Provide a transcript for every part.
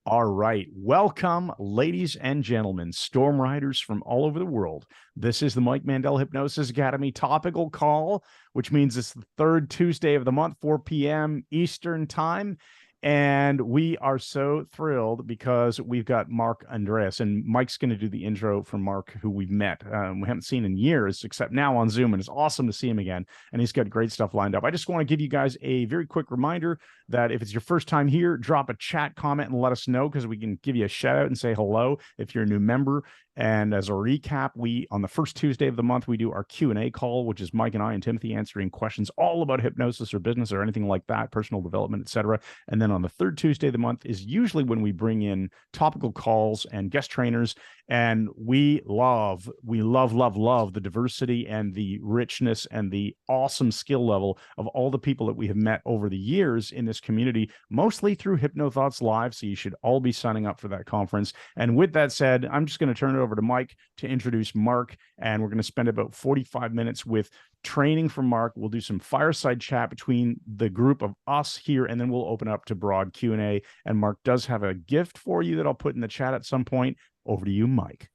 All right. Welcome, ladies and gentlemen, storm riders from all over the world. This is the Mike Mandel Hypnosis Academy topical call, which means it's the third Tuesday of the month, 4 p.m. Eastern time. And we are so thrilled because we've got Mark Andreas, and Mike's going to do the intro for Mark, who we've met. We haven't seen in years, except now on Zoom, and it's awesome to see him again. And he's got great stuff lined up. I just want to give you guys a very quick reminder that if it's your first time here, drop a chat comment and let us know, because we can give you a shout out and say hello if you're a new member. And as a recap, on the first Tuesday of the month, we do our Q&A call, which is Mike and I and Timothy answering questions all about hypnosis or business or anything like that, personal development, etc. And then on the third Tuesday of the month is usually when we bring in topical calls and guest trainers. And we love the diversity and the richness and the awesome skill level of all the people that we have met over the years in this community, mostly through HypnoThoughts Live. So you should all be signing up for that conference. And with that said, I'm just going to turn it over to Mike to introduce Mark. And we're going to spend about 45 minutes with training from Mark. We'll do some fireside chat between the group of us here, and then we'll open up to broad Q&A. And Mark does have a gift for you that I'll put in the chat at some point. Over to you, Mike.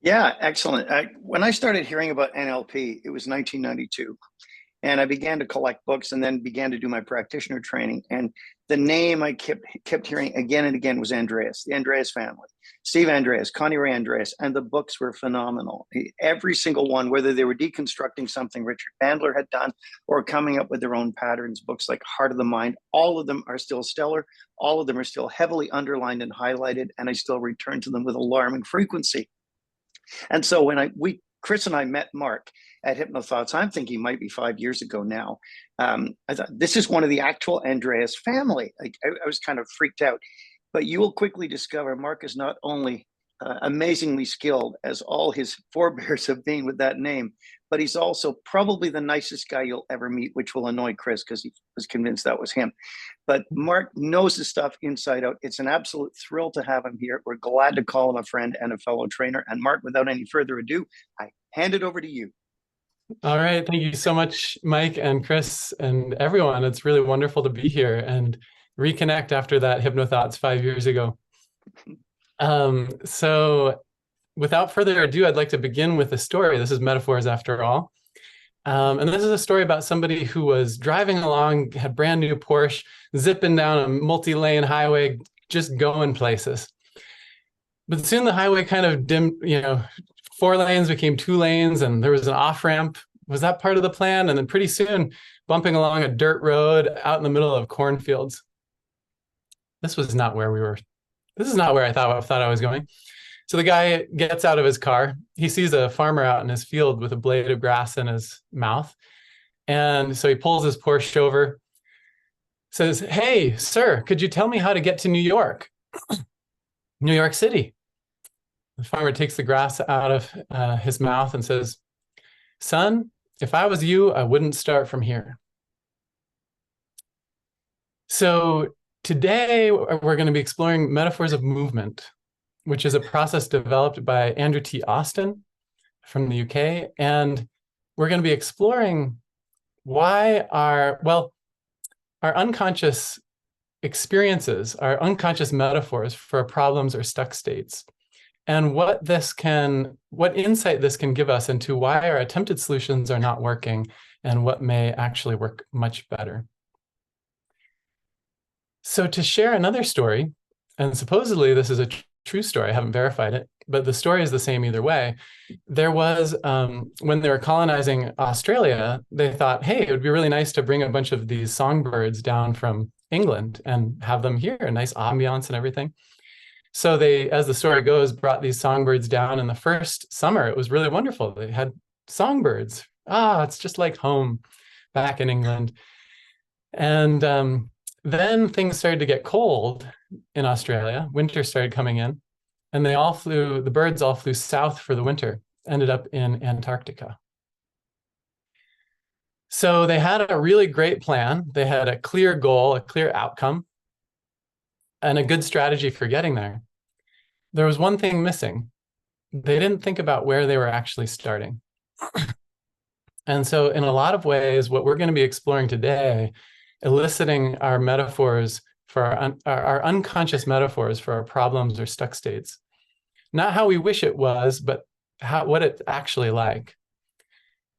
Yeah, excellent. When I started hearing about NLP, it was 1992. And I began to collect books and then began to do my practitioner training. And the name I kept hearing again and again was Andreas, the Andreas family, Steve Andreas, Connie Ray Andreas, and the books were phenomenal. Every single one, whether they were deconstructing something Richard Bandler had done or coming up with their own patterns, books like Heart of the Mind, all of them are still stellar. All of them are still heavily underlined and highlighted, and I still return to them with alarming frequency. And so when Chris and I met Mark at HypnoThoughts, I'm thinking it might be 5 years ago now. I thought, this is one of the actual Andreas family. I was kind of freaked out. But you will quickly discover Mark is not only amazingly skilled, as all his forebears have been with that name, but he's also probably the nicest guy you'll ever meet, which will annoy Chris because he was convinced that was him. But Mark knows his stuff inside out. It's an absolute thrill to have him here. We're glad to call him a friend and a fellow trainer. And Mark, without any further ado, I hand it over to you. All right. Thank you so much, Mike and Chris and everyone. It's really wonderful to be here and reconnect after that HypnoThoughts 5 years ago. So without further ado, I'd like to begin with a story. This is metaphors after all. And this is a story about somebody who was driving along, had brand new Porsche, zipping down a multi-lane highway, just going places. But soon the highway kind of dimmed, 4 lanes became 2 lanes, and there was an off-ramp. Was that part of the plan? And then pretty soon, bumping along a dirt road out in the middle of cornfields. This was not where we were. This is not where I thought I was going. So the guy gets out of his car. He sees a farmer out in his field with a blade of grass in his mouth. And so he pulls his Porsche over, says, "Hey, sir, could you tell me how to get to New York? New York City." The farmer takes the grass out of his mouth and says, "Son, if I was you, I wouldn't start from here." So today, we're going to be exploring metaphors of movement, which is a process developed by Andrew T. Austin from the UK. And we're going to be exploring why our unconscious experiences, our unconscious metaphors for problems or stuck states, and what insight this can give us into why our attempted solutions are not working and what may actually work much better. So to share another story, and supposedly this is a true story, I haven't verified it, but the story is the same either way. There was, when they were colonizing Australia, they thought, hey, it would be really nice to bring a bunch of these songbirds down from England and have them here, a nice ambiance and everything. So they, as the story goes, brought these songbirds down, and the first summer, it was really wonderful. They had songbirds. It's just like home back in England. And then things started to get cold in Australia. Winter started coming in, and the birds all flew south for the winter, ended up in Antarctica. So they had a really great plan. They had a clear goal, a clear outcome, and a good strategy for getting there. There was one thing missing. They didn't think about where they were actually starting. And so in a lot of ways, what we're going to be exploring today, eliciting our metaphors for our unconscious metaphors for our problems or stuck states. Not how we wish it was, but what it's actually like.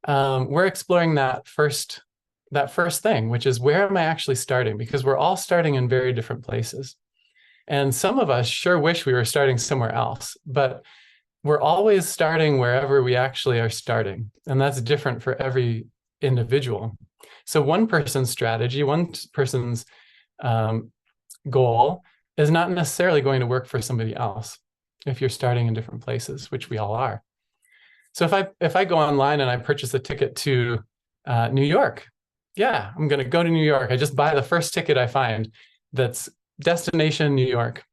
We're exploring that first thing, which is, where am I actually starting? Because we're all starting in very different places. And some of us sure wish we were starting somewhere else, but we're always starting wherever we actually are starting. And that's different for every individual. So one person's strategy, one person's goal is not necessarily going to work for somebody else if you're starting in different places, which we all are. So if I go online and I purchase a ticket to New York, yeah, I'm going to go to New York. I just buy the first ticket I find that's destination New York.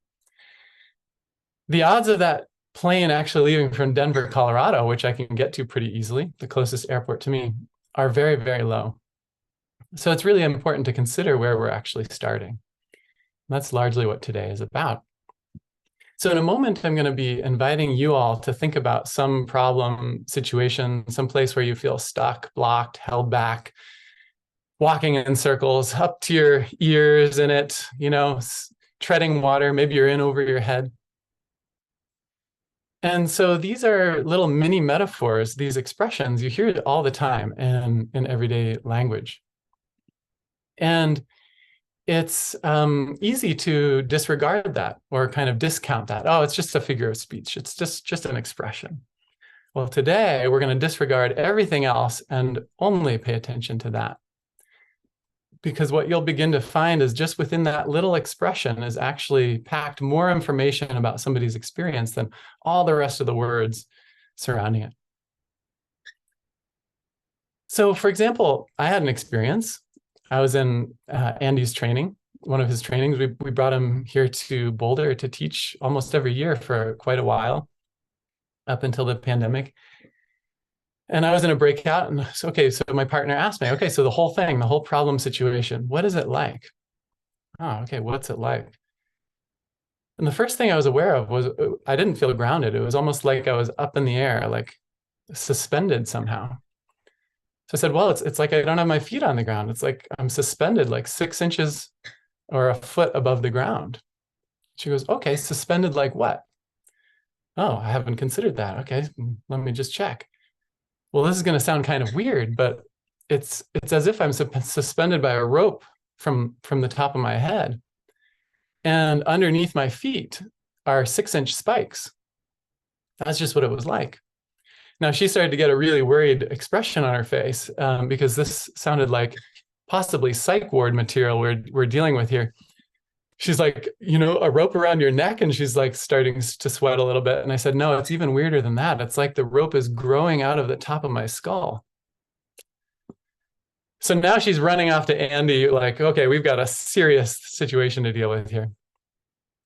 The odds of that plane actually leaving from Denver, Colorado, which I can get to pretty easily, the closest airport to me, are very, very low. So it's really important to consider where we're actually starting. That's largely what today is about. So in a moment, I'm going to be inviting you all to think about some problem situation, some place where you feel stuck, blocked, held back, walking in circles, up to your ears in it, treading water, maybe you're in over your head. And so these are little mini metaphors, these expressions, you hear it all the time in everyday language. And it's easy to disregard that or kind of discount that. Oh, it's just a figure of speech. It's just an expression. Well, today we're going to disregard everything else and only pay attention to that. Because what you'll begin to find is just within that little expression is actually packed more information about somebody's experience than all the rest of the words surrounding it. So, for example, I had an experience. I was in Andy's training, one of his trainings. We brought him here to Boulder to teach almost every year for quite a while, up until the pandemic. And I was in a breakout, and so my partner asked me, okay, so the whole thing, the whole problem situation, what is it like? Oh, okay, what's it like? And the first thing I was aware of was I didn't feel grounded. It was almost like I was up in the air, like suspended somehow. So I said, well, it's like I don't have my feet on the ground. It's like I'm suspended like 6 inches or a foot above the ground. She goes, okay, suspended like what? Oh, I haven't considered that. Okay, let me just check. Well, this is going to sound kind of weird, but it's as if I'm suspended by a rope from the top of my head. And underneath my feet are 6-inch spikes. That's just what it was like. Now, she started to get a really worried expression on her face because this sounded like possibly psych ward material we're dealing with here. She's like, a rope around your neck, and she's like starting to sweat a little bit. And I said, no, it's even weirder than that. It's like the rope is growing out of the top of my skull. So now she's running off to Andy like, okay, we've got a serious situation to deal with here.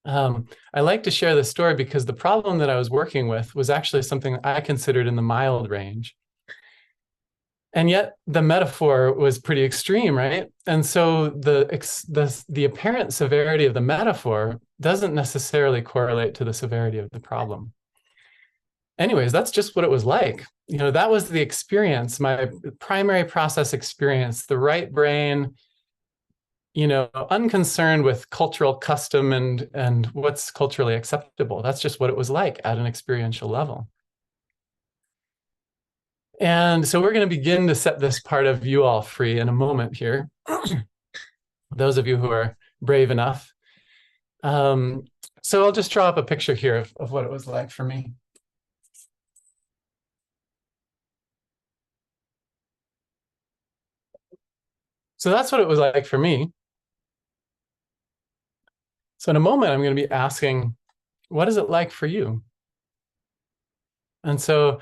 I like to share this story because the problem that I was working with was actually something I considered in the mild range. And yet the metaphor was pretty extreme, right? And so the apparent severity of the metaphor doesn't necessarily correlate to the severity of the problem. Anyways, that's just what it was like. That was the experience, my primary process experience, the right brain, unconcerned with cultural custom and what's culturally acceptable. That's just what it was like at an experiential level. And so we're going to begin to set this part of you all free in a moment here. Those of you who are brave enough. So I'll just draw up a picture here of what it was like for me. So that's what it was like for me. So in a moment, I'm going to be asking, what is it like for you? And so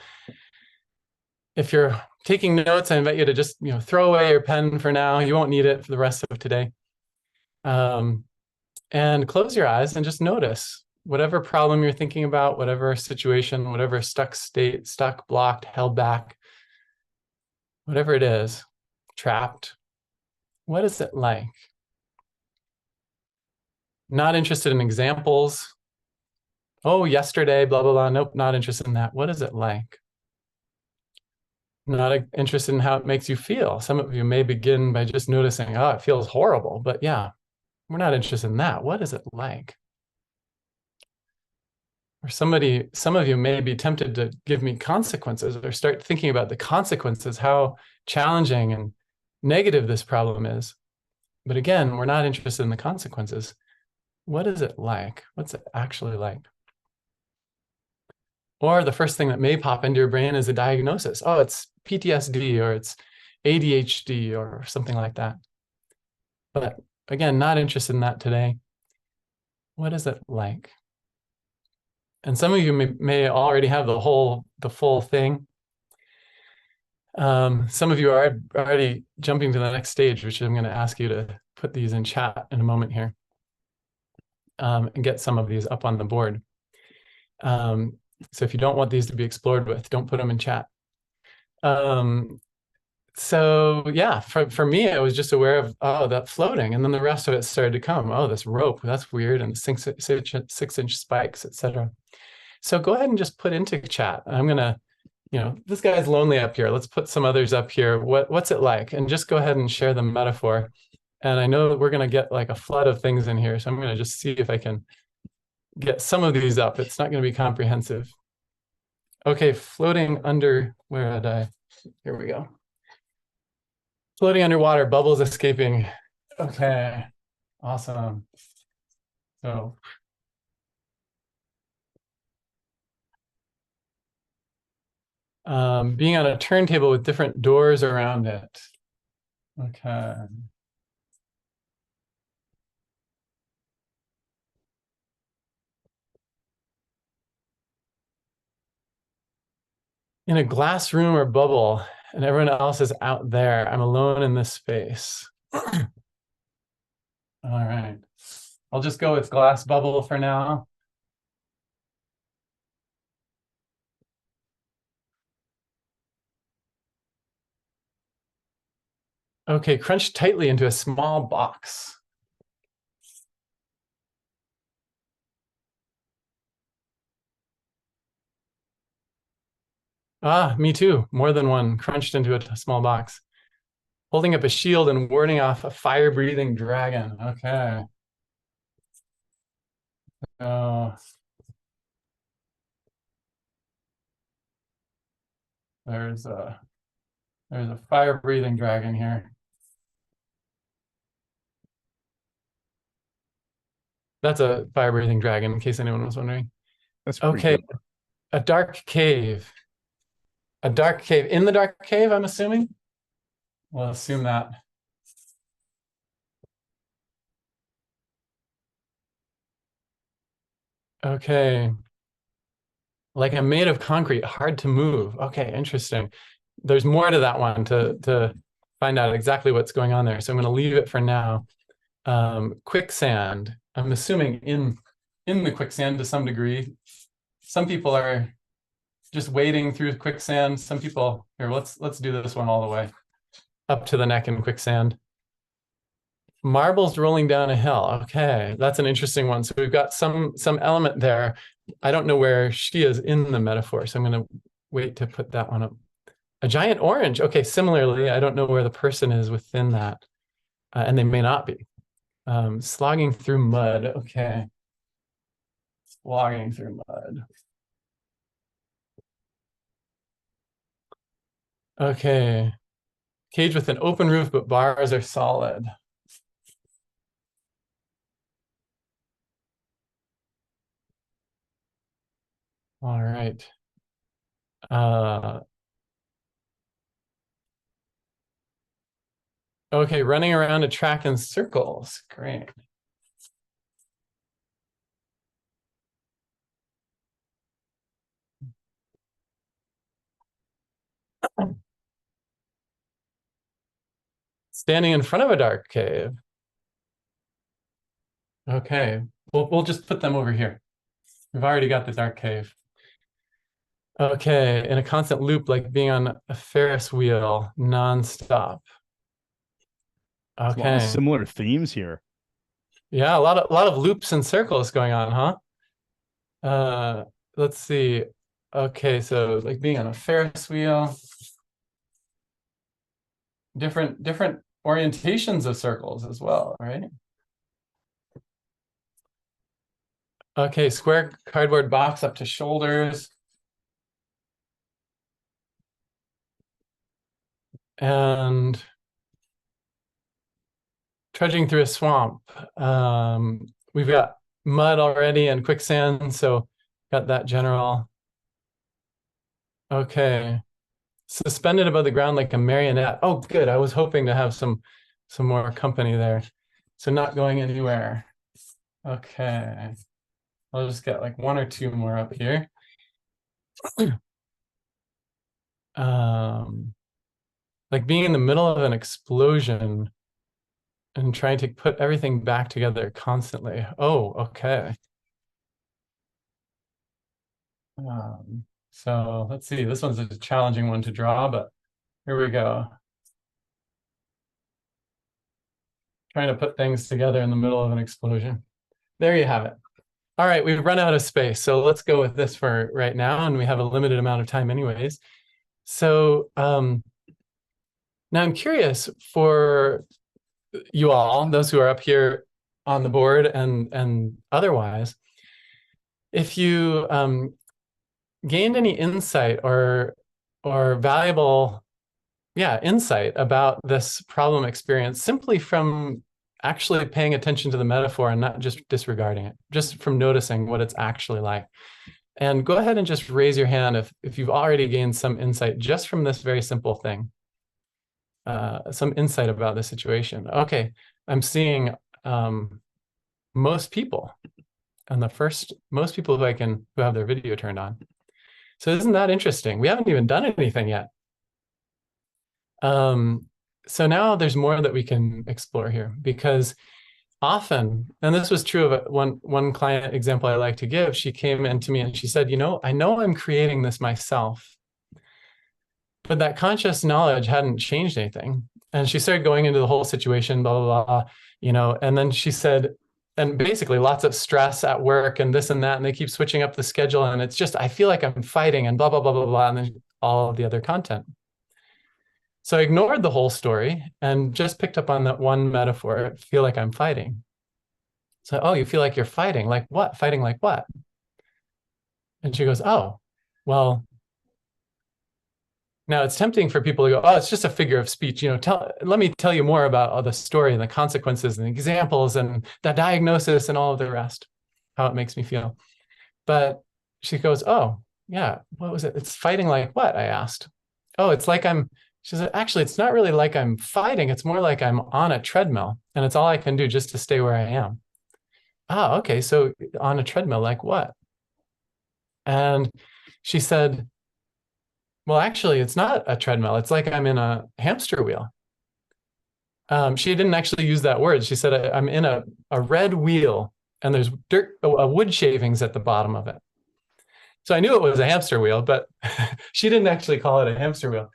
if you're taking notes, I invite you to just throw away your pen for now. You won't need it for the rest of today. And close your eyes and just notice whatever problem you're thinking about, whatever situation, whatever stuck state, stuck, blocked, held back, whatever it is, trapped. What is it like? Not interested in examples. Oh, yesterday, blah, blah, blah. Nope, not interested in that. What is it like? Not interested in how it makes you feel. Some of you may begin by just noticing, oh, it feels horrible. But yeah, we're not interested in that. What is it like? Or some of you may be tempted to give me consequences or start thinking about the consequences, how challenging and negative this problem is. But again, we're not interested in the consequences. What is it like? What's it actually like? Or the first thing that may pop into your brain is a diagnosis. Oh, it's PTSD or it's ADHD or something like that. But again, not interested in that today. What is it like? And some of you may already have the full thing. Some of you are already jumping to the next stage, which I'm going to ask you to put these in chat in a moment here, and get some of these up on the board. So if you don't want these to be explored with, don't put them in chat. So yeah, for me, I was just aware of, oh, that floating, and then the rest of it started to come. Oh, this rope, that's weird, and the 6-inch spikes, etc. So go ahead and just put into chat. I'm gonna, this guy's lonely up here. Let's put some others up here. What's it like? And just go ahead and share the metaphor. And I know we're gonna get like a flood of things in here, so I'm gonna just see if I can get some of these up. It's not gonna be comprehensive. Okay, floating under, where did I? Here we go. Floating underwater, bubbles escaping. Okay, awesome. So being on a turntable with different doors around it. Okay. In a glass room or bubble, and everyone else is out there. I'm alone in this space. All right. I'll just go with glass bubble for now. Okay, crunch tightly into a small box. Ah, me too. More than one, crunched into a small box. Holding up a shield and warding off a fire-breathing dragon. Okay. Oh. There's a fire-breathing dragon here. That's a fire-breathing dragon, in case anyone was wondering. That's okay. Good. A dark cave. A dark cave. In the dark cave, I'm assuming? We'll assume that. Okay. Like I'm made of concrete, hard to move. Okay, interesting. There's more to that one to find out exactly what's going on there. So I'm going to leave it for now. Quicksand. I'm assuming in the quicksand to some degree. Some people are just wading through quicksand. Some people here. Let's do this one all the way up to the neck in quicksand. Marbles rolling down a hill. Okay, that's an interesting one. So we've got some element there. I don't know where she is in the metaphor, so I'm going to wait to put that one up. A giant orange. Okay, similarly, I don't know where the person is within that, and they may not be. Slogging through mud. Okay. Slogging through mud. Okay. Cage with an open roof, but bars are solid. All right. Okay, running around a track in circles. Great. Standing in front of a dark cave. Okay, we'll just put them over here. We've already got the dark cave. Okay, in a constant loop, like being on a Ferris wheel nonstop. Okay. A lot of similar themes here. Yeah, a lot of loops and circles going on, huh? Let's see. Okay, so like being on a Ferris wheel. Different orientations of circles as well, right? Okay, square cardboard box up to shoulders. And trudging through a swamp. We've got mud already and quicksand, so got that general. Okay. Suspended above the ground like a marionette. Oh, good. I was hoping to have some more company there. So not going anywhere. Okay. I'll just get like one or two more up here. Like being in the middle of an explosion and trying to put everything back together constantly. Oh, okay. So let's see, this one's a challenging one to draw, but here we go. Trying to put things together in the middle of an explosion. There you have it. All right, we've run out of space, so let's go with this for right now, and we have a limited amount of time anyways. So now I'm curious for you all, those who are up here on the board and otherwise, if you gained any insight or valuable insight about this problem experience simply from actually paying attention to the metaphor and not just disregarding it, just from noticing what it's actually like. And go ahead and just raise your hand if you've already gained some insight just from this very simple thing, some insight about the situation. Okay, I'm seeing most people, and most people who have their video turned on. So isn't that interesting? We haven't even done anything yet. So now there's more that we can explore here, because often, and this was true of one client example I like to give, she came in to me and she said, I know I'm creating this myself, but that conscious knowledge hadn't changed anything. And she started going into the whole situation, blah, blah, blah, and then she said, and basically lots of stress at work and this and that, and they keep switching up the schedule, and it's just, I feel like I'm fighting and blah, blah, blah, blah, blah, and then all of the other content. So I ignored the whole story and just picked up on that one metaphor, feel like I'm fighting. So, oh, you feel like you're fighting? Like what? Fighting like what? And she goes, oh, well, now it's tempting for people to go, oh, it's just a figure of speech. Let me tell you more about all the story and the consequences and the examples and the diagnosis and all of the rest, how it makes me feel. But she goes, oh, yeah, what was it? It's fighting like what? I asked. Oh, it's like she said, actually, it's not really like I'm fighting. It's more like I'm on a treadmill, and it's all I can do just to stay where I am. Ah, okay. So on a treadmill, like what? And she said, well, actually, it's not a treadmill. It's like I'm in a hamster wheel. She didn't actually use that word. She said, I'm in a red wheel, and there's wood shavings at the bottom of it. So I knew it was a hamster wheel, but she didn't actually call it a hamster wheel.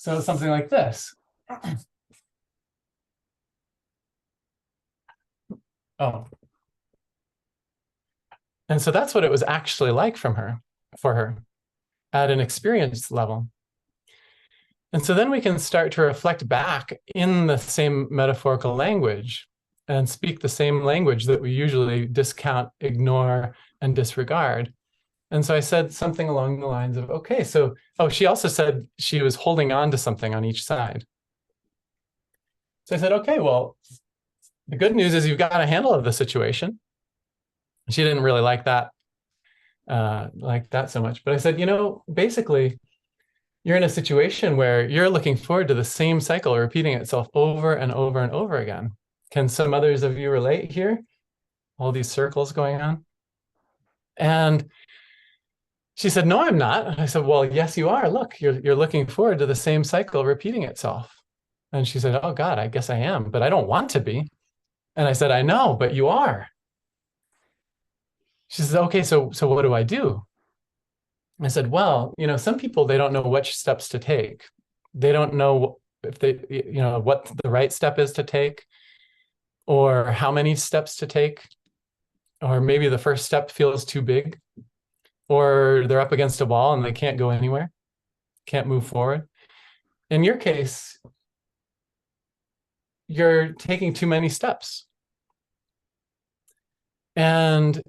So it's something like this. Oh. And so that's what it was actually like for her at an experience level. And so then we can start to reflect back in the same metaphorical language and speak the same language that we usually discount, ignore, and disregard. And so I said something along the lines of, okay, so, she also said she was holding on to something on each side. So I said, okay, well, the good news is you've got a handle of the situation. She didn't really like that so much. But I said, basically, you're in a situation where you're looking forward to the same cycle repeating itself over and over and over again. Can some others of you relate here? All these circles going on. And she said, no, I'm not. And I said, well, yes, you are. Look, you're looking forward to the same cycle repeating itself. And she said, oh, God, I guess I am, but I don't want to be. And I said, I know, but you are. She says, okay, so what do I do? I said, well, some people, they don't know which steps to take. They don't know if what the right step is to take, or how many steps to take, or maybe the first step feels too big, or they're up against a wall and they can't go anywhere, can't move forward. In your case, you're taking too many steps. And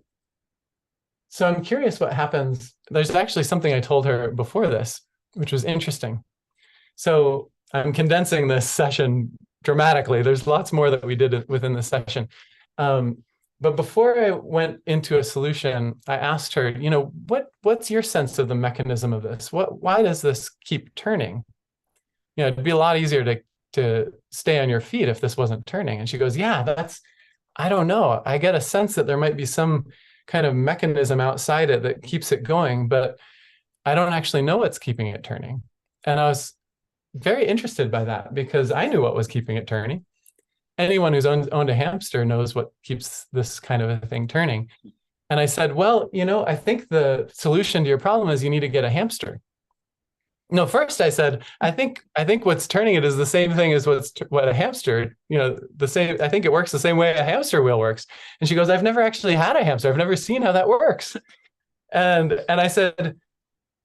So I'm curious what happens. There's actually something I told her before this, which was interesting. So I'm condensing this session dramatically. There's lots more that we did within this session. But before I went into a solution, I asked her, what's your sense of the mechanism of this? Why does this keep turning? It'd be a lot easier to stay on your feet if this wasn't turning. And she goes, yeah, I don't know. I get a sense that there might be some kind of mechanism outside it that keeps it going, but I don't actually know what's keeping it turning. And I was very interested by that because I knew what was keeping it turning. Anyone who's owned a hamster knows what keeps this kind of a thing turning. And I said, well, I think the solution to your problem is you need to get a hamster. No, first I said, I think what's turning it is the same thing as what a hamster, the same. I think it works the same way a hamster wheel works. And she goes, I've never actually had a hamster. I've never seen how that works. And I said,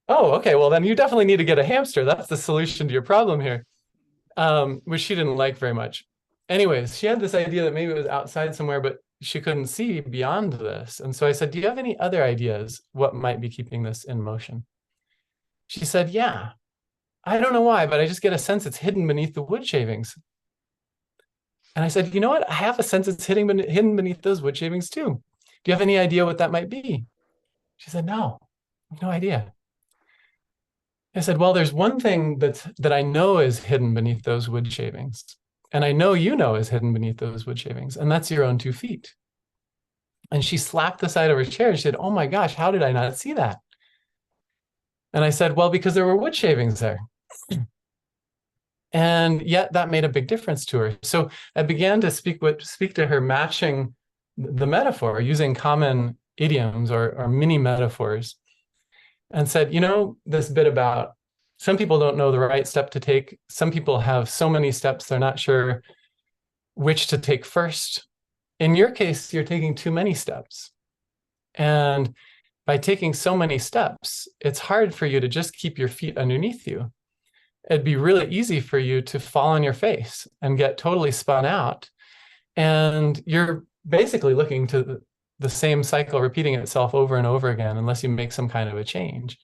oh, okay, well then you definitely need to get a hamster. That's the solution to your problem here, which she didn't like very much. Anyways, she had this idea that maybe it was outside somewhere, but she couldn't see beyond this. And so I said, do you have any other ideas what might be keeping this in motion? She said, yeah, I don't know why, but I just get a sense it's hidden beneath the wood shavings. And I said, you know what? I have a sense it's hidden beneath those wood shavings too. Do you have any idea what that might be? She said, no idea. I said, well, there's one thing that I know is hidden beneath those wood shavings. And I know is hidden beneath those wood shavings. And that's your own 2 feet. And she slapped the side of her chair. She said, oh my gosh, how did I not see that? And I said, well, because there were wood shavings there. And yet that made a big difference to her. So I began to speak to her, matching the metaphor, using common idioms or mini metaphors, and said, this bit about some people don't know the right step to take. Some people have so many steps, they're not sure which to take first. In your case, you're taking too many steps. And by taking so many steps, it's hard for you to just keep your feet underneath you. It'd be really easy for you to fall on your face and get totally spun out. And you're basically looking to the same cycle repeating itself over and over again, unless you make some kind of a change.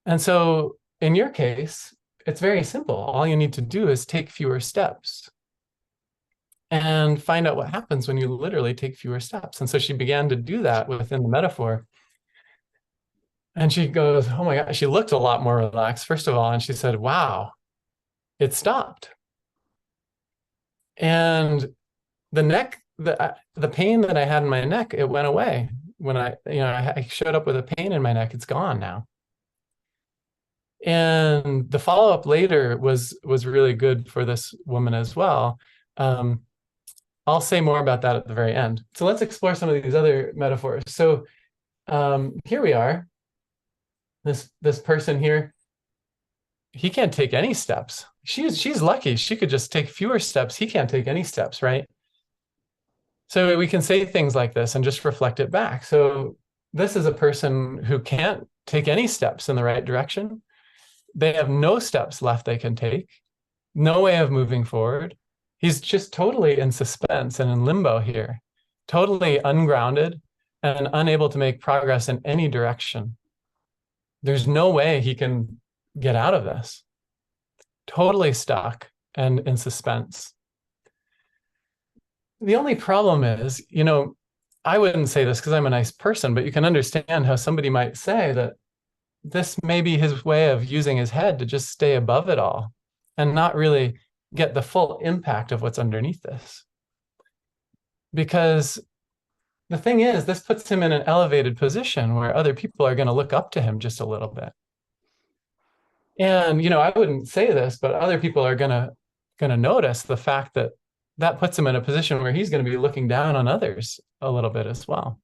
And so in your case, it's very simple. All you need to do is take fewer steps and find out what happens when you literally take fewer steps. And so she began to do that within the metaphor. And she goes, oh my God, she looked a lot more relaxed, first of all. And she said, wow, it stopped. And the pain that I had in my neck, it went away. When I showed up with a pain in my neck, it's gone now. And the follow-up later was really good for this woman as well. I'll say more about that at the very end. So let's explore some of these other metaphors. So here we are. This person here, he can't take any steps. She's lucky. She could just take fewer steps. He can't take any steps, right? So we can say things like this and just reflect it back. So this is a person who can't take any steps in the right direction. They have no steps left they can take, no way of moving forward. He's just totally in suspense and in limbo here, totally ungrounded and unable to make progress in any direction. There's no way he can get out of this. Totally stuck and in suspense. The only problem is, I wouldn't say this because I'm a nice person, but you can understand how somebody might say that this may be his way of using his head to just stay above it all and not really get the full impact of what's underneath this. Because the thing is, this puts him in an elevated position where other people are going to look up to him just a little bit. And, I wouldn't say this, but other people are going to notice the fact that puts him in a position where he's going to be looking down on others a little bit as well.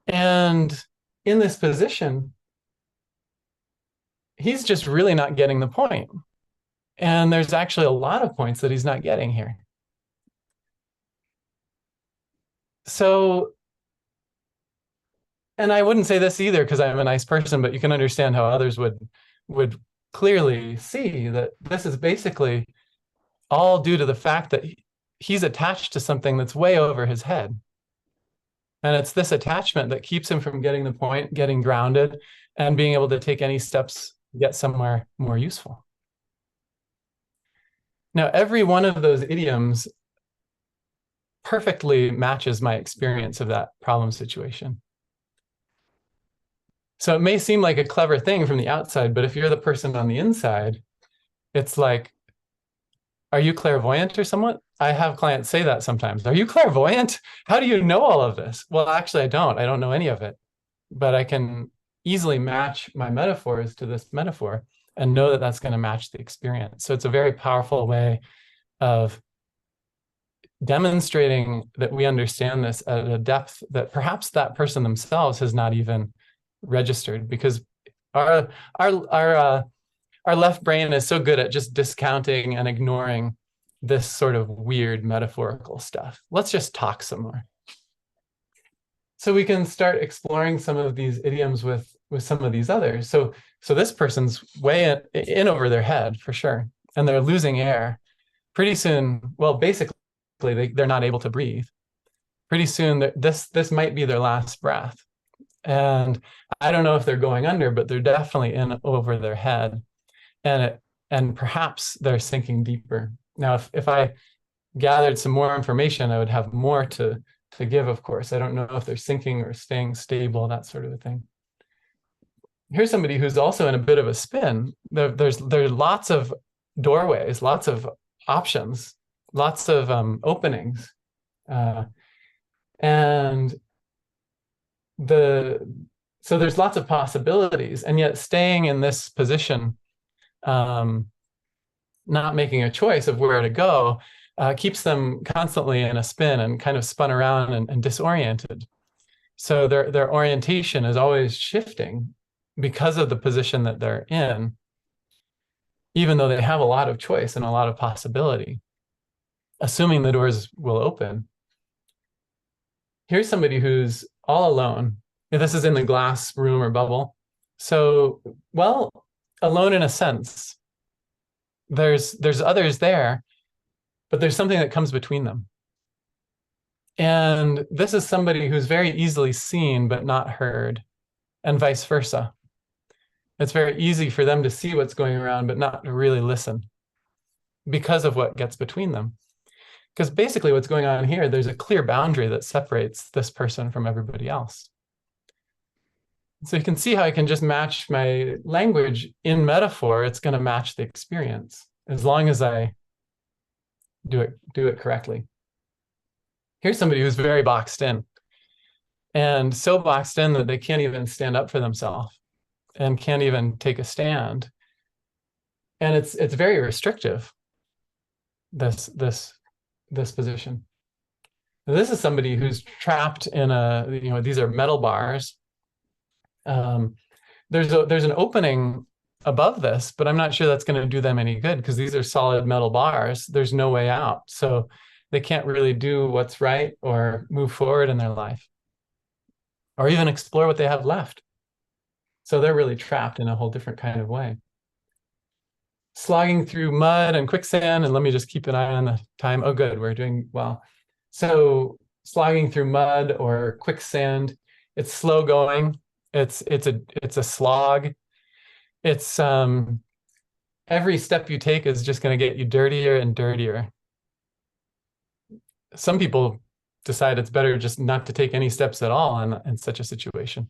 And in this position, he's just really not getting the point. And there's actually a lot of points that he's not getting here. So, and I wouldn't say this either because I'm a nice person, but you can understand how others would clearly see that this is basically all due to the fact that he's attached to something that's way over his head. And it's this attachment that keeps him from getting the point, getting grounded, and being able to take any steps to get somewhere more useful. Now, every one of those idioms perfectly matches my experience of that problem situation. So it may seem like a clever thing from the outside, but if you're the person on the inside, it's like, are you clairvoyant or somewhat? I have clients say that sometimes. Are you clairvoyant? How do you know all of this? Well, actually, I don't. I don't know any of it, but I can easily match my metaphors to this metaphor and know that that's going to match the experience. So it's a very powerful way of demonstrating that we understand this at a depth that perhaps that person themselves has not even registered, because our left brain is so good at just discounting and ignoring this sort of weird metaphorical stuff. Let's just talk some more. So we can start exploring some of these idioms with some of these others. So this person's way in over their head for sure, and they're losing air. Pretty soon, well, basically they're not able to breathe. Pretty soon, this might be their last breath. And I don't know if they're going under, but they're definitely in over their head. And perhaps they're sinking deeper. Now, if I gathered some more information, I would have more to give, of course. I don't know if they're sinking or staying stable, that sort of a thing. Here's somebody who's also in a bit of a spin. There's lots of doorways, lots of options, lots of openings. And so there's lots of possibilities, and yet staying in this position, not making a choice of where to go, keeps them constantly in a spin and kind of spun around and disoriented. So their orientation is always shifting because of the position that they're in, even though they have a lot of choice and a lot of possibility, assuming the doors will open. Here's somebody who's all alone. This is in the glass room or bubble. So, well, alone in a sense. There's others there, but there's something that comes between them. And this is somebody who's very easily seen but not heard, and vice versa. It's very easy for them to see what's going around but not to really listen because of what gets between them. Because basically what's going on here, there's a clear boundary that separates this person from everybody else. So you can see how I can just match my language in metaphor. It's going to match the experience as long as I do it correctly. Here's somebody who's very boxed in, and so boxed in that they can't even stand up for themselves and can't even take a stand. And it's very restrictive, this position. Now, this is somebody who's trapped in these are metal bars. There's an opening above this, but I'm not sure that's going to do them any good because these are solid metal bars. There's no way out. So they can't really do what's right or move forward in their life or even explore what they have left. So they're really trapped in a whole different kind of way. Slogging through mud and quicksand, and let me just keep an eye on the time. Oh, good, we're doing well. So slogging through mud or quicksand, it's slow going. It's a slog. It's every step you take is just going to get you dirtier and dirtier. Some people decide it's better just not to take any steps at all in such a situation.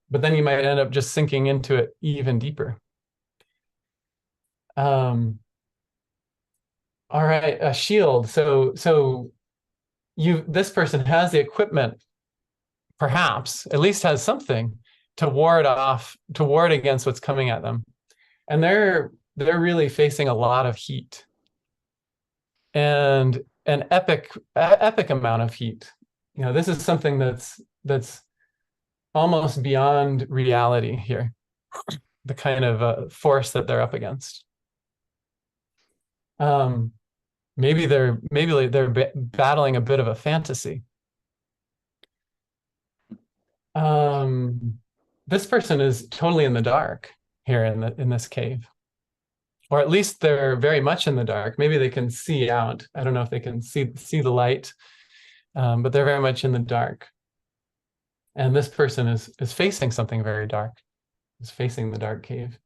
But then you might end up just sinking into it even deeper. All right, a shield. So this person has the equipment, perhaps, at least has something to ward against what's coming at them. And they're really facing a lot of heat. And an epic amount of heat. This is something that's almost beyond reality here, the kind of force that they're up against. Maybe they're battling a bit of a fantasy. This person is totally in the dark here in this cave, or at least they're very much in the dark. Maybe they can see out. I don't know if they can see the light, but they're very much in the dark. And this person is facing something very dark, is facing the dark cave,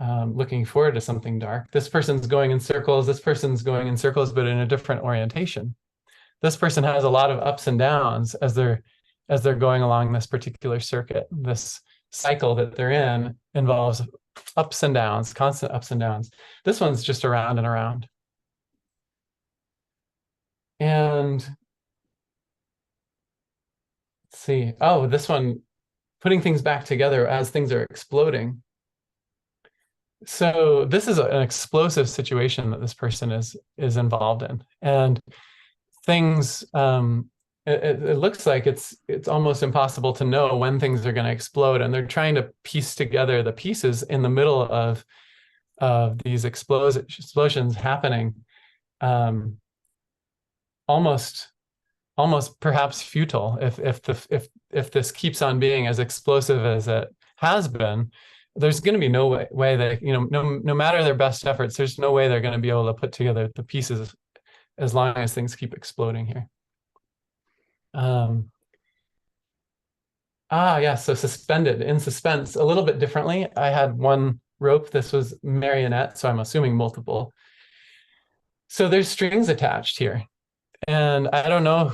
looking forward to something dark. This person's going in circles. This person's going in circles, but in a different orientation. This person has a lot of ups and downs as they're going along this particular circuit. This cycle that they're in involves ups and downs, constant ups and downs. This one's just around and around. And let's see. Oh, this one, putting things back together as things are exploding. So this is an explosive situation that this person is involved in, and things. It looks like it's almost impossible to know when things are going to explode, and they're trying to piece together the pieces in the middle of these explosions happening. Almost perhaps futile if this keeps on being as explosive as it has been. There's going to be no way that, no matter their best efforts, there's no way they're going to be able to put together the pieces as long as things keep exploding here. Yeah, so suspended, in suspense, a little bit differently. I had one rope. This was marionette, so I'm assuming multiple. So there's strings attached here. And I don't know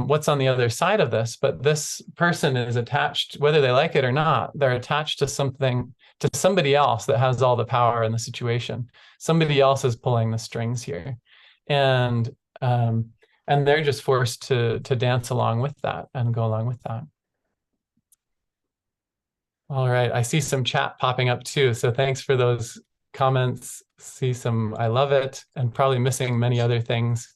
what's on the other side of this, but this person is attached, whether they like it or not, they're attached to somebody else that has all the power in the situation. Somebody else is pulling the strings here. And they're just forced to dance along with that and go along with that. All right, I see some chat popping up too. So thanks for those comments. See some, I love it, and probably missing many other things.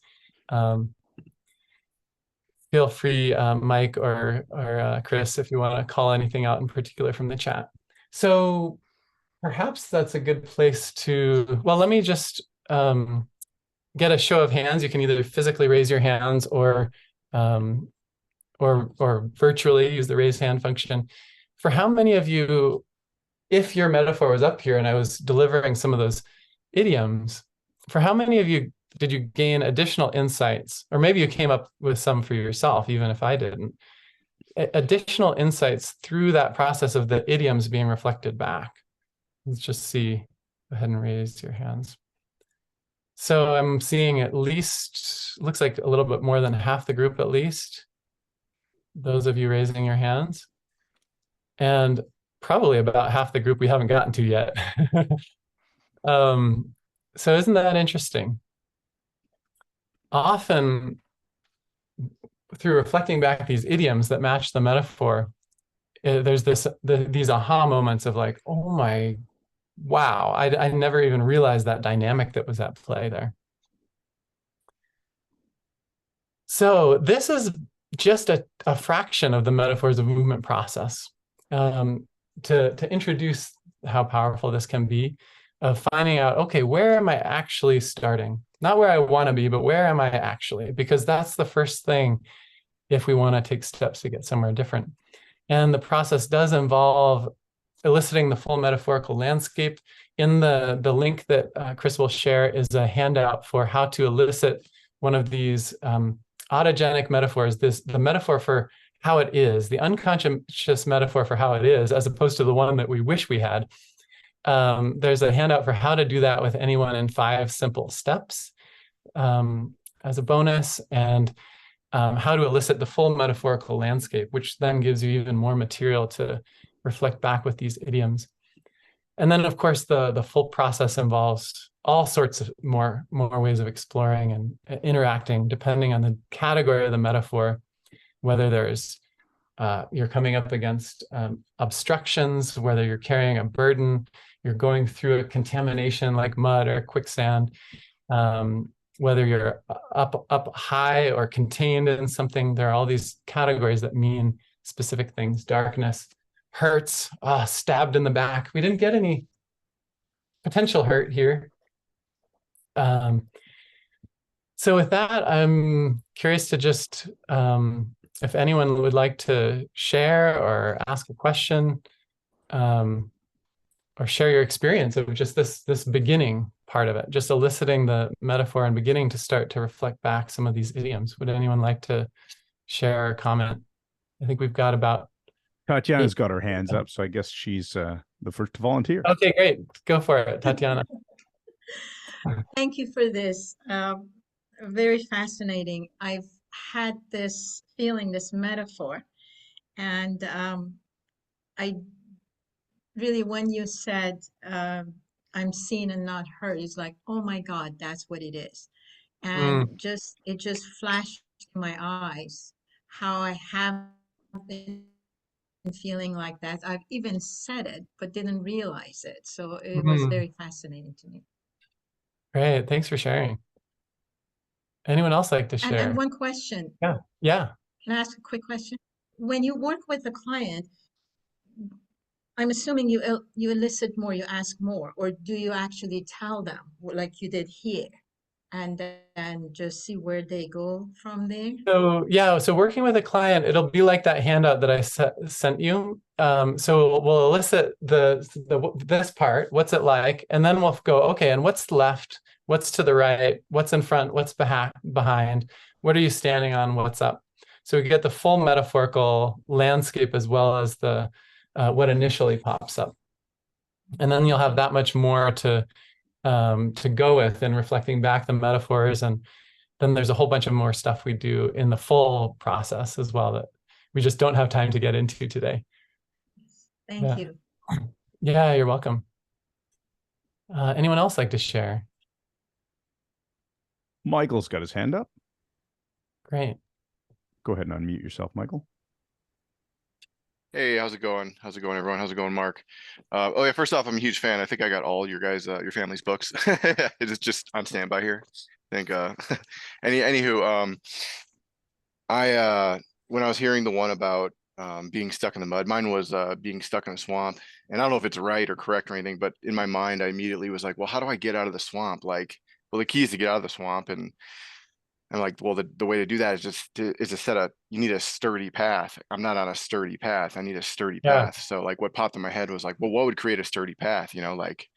Feel free, Mike or Chris, if you want to call anything out in particular from the chat. So perhaps that's a good place to, well, let me just get a show of hands. You can either physically raise your hands or virtually use the raise hand function. For how many of you, if your metaphor was up here and I was delivering some of those idioms, for how many of you did you gain additional insights? Or maybe you came up with some for yourself, even if I didn't. Additional insights through that process of the idioms being reflected back. Let's just see. Go ahead and raise your hands. So I'm seeing at least, looks like a little bit more than half the group at least. Those of you raising your hands. And probably about half the group we haven't gotten to yet. So isn't that interesting? Often, through reflecting back these idioms that match the metaphor, there's these aha moments of like, oh my, wow, I never even realized that dynamic that was at play there. So this is just a fraction of the metaphors of movement process. To introduce how powerful this can be, of finding out, okay, where am I actually starting? Not where I want to be, but where am I actually? Because that's the first thing if we want to take steps to get somewhere different. And the process does involve eliciting the full metaphorical landscape. In the link that Chris will share is a handout for how to elicit one of these autogenic metaphors, the metaphor for how it is, the unconscious metaphor for how it is, as opposed to the one that we wish we had. There's a handout for how to do that with anyone in 5 simple steps as a bonus, and how to elicit the full metaphorical landscape, which then gives you even more material to reflect back with these idioms. And then, of course, the full process involves all sorts of more ways of exploring and interacting, depending on the category of the metaphor, whether there's you're coming up against obstructions, whether you're carrying a burden, you're going through a contamination like mud or quicksand, whether you're up high or contained in something. There are all these categories that mean specific things. Darkness, hurts, stabbed in the back. We didn't get any potential hurt here. So with that, I'm curious to just, if anyone would like to share or ask a question, or share your experience of just this beginning part of it, just eliciting the metaphor and beginning to start to reflect back some of these idioms. Would anyone like to share or comment I think we've got about Tatiana's 8. got her hands up, so I guess she's the first to volunteer. Okay, great. Go for it, Tatiana. Thank you for this. Very fascinating. I've had this feeling, this metaphor, and I really, when you said I'm seen and not heard, it's like, oh my God, that's what it is. And it just flashed in my eyes how I have been feeling like that. I've even said it, but didn't realize it. So it was very fascinating to me. Great. Thanks for sharing. Anyone else like to share? And one question. Yeah. Can I ask a quick question? When you work with a client, I'm assuming you elicit more, you ask more, or do you actually tell them like you did here, and then just see where they go from there? So yeah, so working with a client, it'll be like that handout that I sent you. So we'll elicit this part, what's it like, and then we'll go, okay, and what's left, what's to the right, what's in front, what's behind, what are you standing on, what's up. So we get the full metaphorical landscape as well as the what initially pops up, and then you'll have that much more to go with in reflecting back the metaphors. And then there's a whole bunch of more stuff we do in the full process as well that we just don't have time to get into today. Thank you. Yeah, you're welcome. Anyone else like to share? Michael's got his hand up. Great. Go ahead and unmute yourself, Michael. Hey, how's it going? How's it going, everyone? How's it going, Mark? Oh yeah, first off, I'm a huge fan. I think I got all your guys, your family's books. It's just on standby here. I think anywho, I when I was hearing the one about being stuck in the mud, mine was being stuck in a swamp. And I don't know if it's right or correct or anything, but in my mind, I immediately was like, well, how do I get out of the swamp? Like, well, the key is to get out of the swamp. And I'm like, well, the way to do that is just to set you need a sturdy path. I'm not on a sturdy path. I need a sturdy path. So like what popped in my head was like, well, what would create a sturdy path? You know, like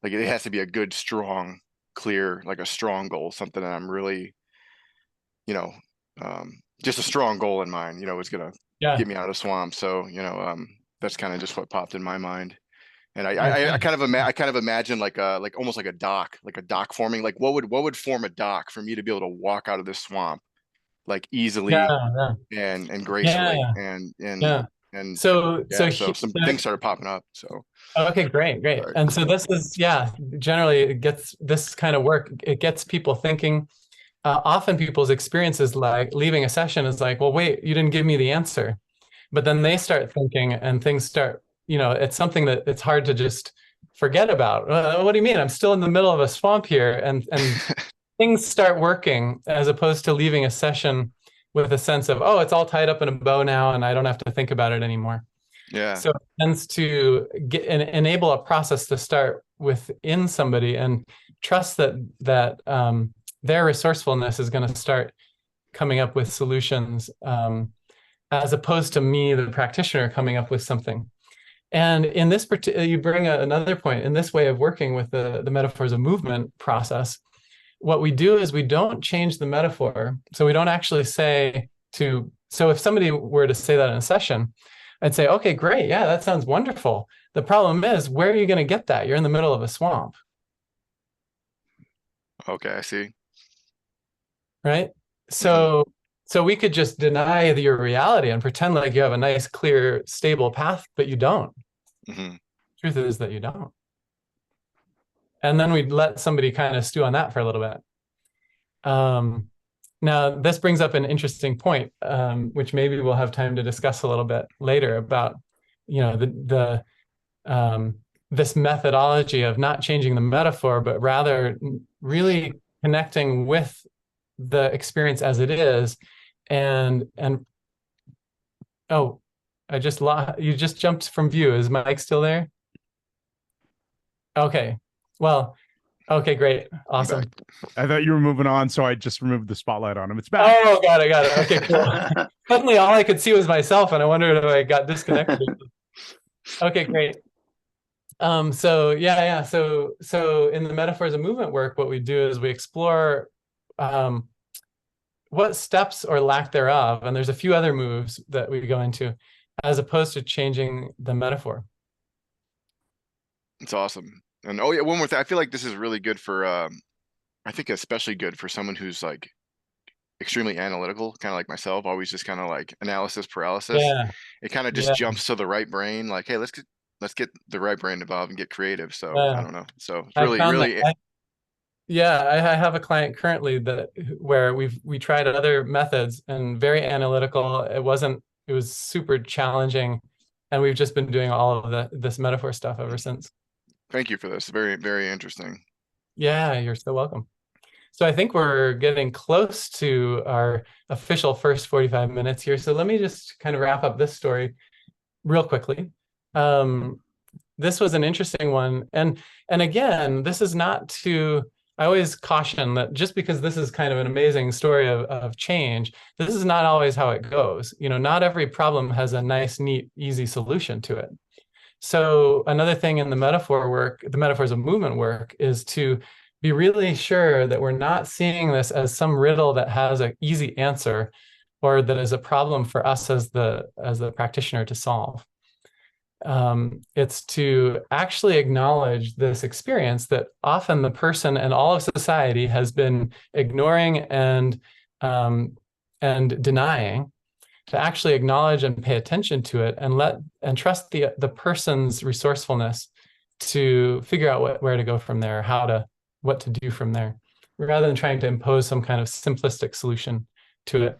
it has to be a good, strong, clear, like a strong goal, something that I'm really, you know, just a strong goal in mind, you know, is going to get me out of the swamp. So, you know, that's kind of just what popped in my mind. And I kind of imagine like almost like a dock forming. Like what would form a dock for me to be able to walk out of this swamp like easily and gracefully and so some things started popping up. So okay, great. And so this is generally it gets this kind of work. It gets people thinking. Often people's experiences like leaving a session is like, well, wait, you didn't give me the answer. But then they start thinking and things start, you know, it's something that it's hard to just forget about. What do you mean? I'm still in the middle of a swamp here, and things start working as opposed to leaving a session with a sense of, oh, it's all tied up in a bow now and I don't have to think about it anymore. Yeah. So it tends to enable a process to start within somebody and trust that their resourcefulness is going to start coming up with solutions, as opposed to me, the practitioner, coming up with something. And in this particular, you bring another point in this way of working with the metaphors of movement process. What we do is we don't change the metaphor. So we don't actually say so if somebody were to say that in a session, I'd say, okay, great. Yeah, that sounds wonderful. The problem is, where are you going to get that? You're in the middle of a swamp. Okay, I see. Right? So we could just deny your reality and pretend like you have a nice, clear, stable path, but you don't. Truth is that you don't. And then we'd let somebody kind of stew on that for a little bit. Now, this brings up an interesting point, which maybe we'll have time to discuss a little bit later about, you know, this methodology of not changing the metaphor, but rather really connecting with the experience as it is. And oh, you just jumped from view. Is Mike still there? Okay. Well, okay, great. Awesome. I thought you were moving on, so I just removed the spotlight on him. It's back. Oh, got it. Okay, cool. Suddenly all I could see was myself, and I wondered if I got disconnected. Okay, great. So in the metaphors of movement work, what we do is we explore what steps or lack thereof, and there's a few other moves that we go into, as opposed to changing the metaphor. It's awesome. And oh yeah, one more thing. I feel like this is really good for I think especially good for someone who's like extremely analytical, kind of like myself, always just kind of like analysis paralysis. Yeah, It kind of just yeah, jumps to the right brain, like, hey, let's get the right brain involved and get creative. So I yeah. don't know. So it's I really, found that. really Yeah, I have a client currently that where we tried other methods and very analytical. It was super challenging, and we've just been doing all of this metaphor stuff ever since. thank you for this. Very, very interesting. Yeah, you're so welcome. So I think we're getting close to our official first 45 minutes here. So let me just kind of wrap up this story real quickly. This was an interesting one. And again, this is not to, I always caution that just because this is kind of an amazing story of change, this is not always how it goes. You know, not every problem has a nice, neat, easy solution to it. So another thing in the metaphor work, the metaphors of movement work, is to be really sure that we're not seeing this as some riddle that has an easy answer, or that is a problem for us as the practitioner to solve. It's to actually acknowledge this experience that often the person and all of society has been ignoring and denying, to actually acknowledge and pay attention to it, and trust the person's resourcefulness to figure out where to go from there, what to do from there, rather than trying to impose some kind of simplistic solution to it.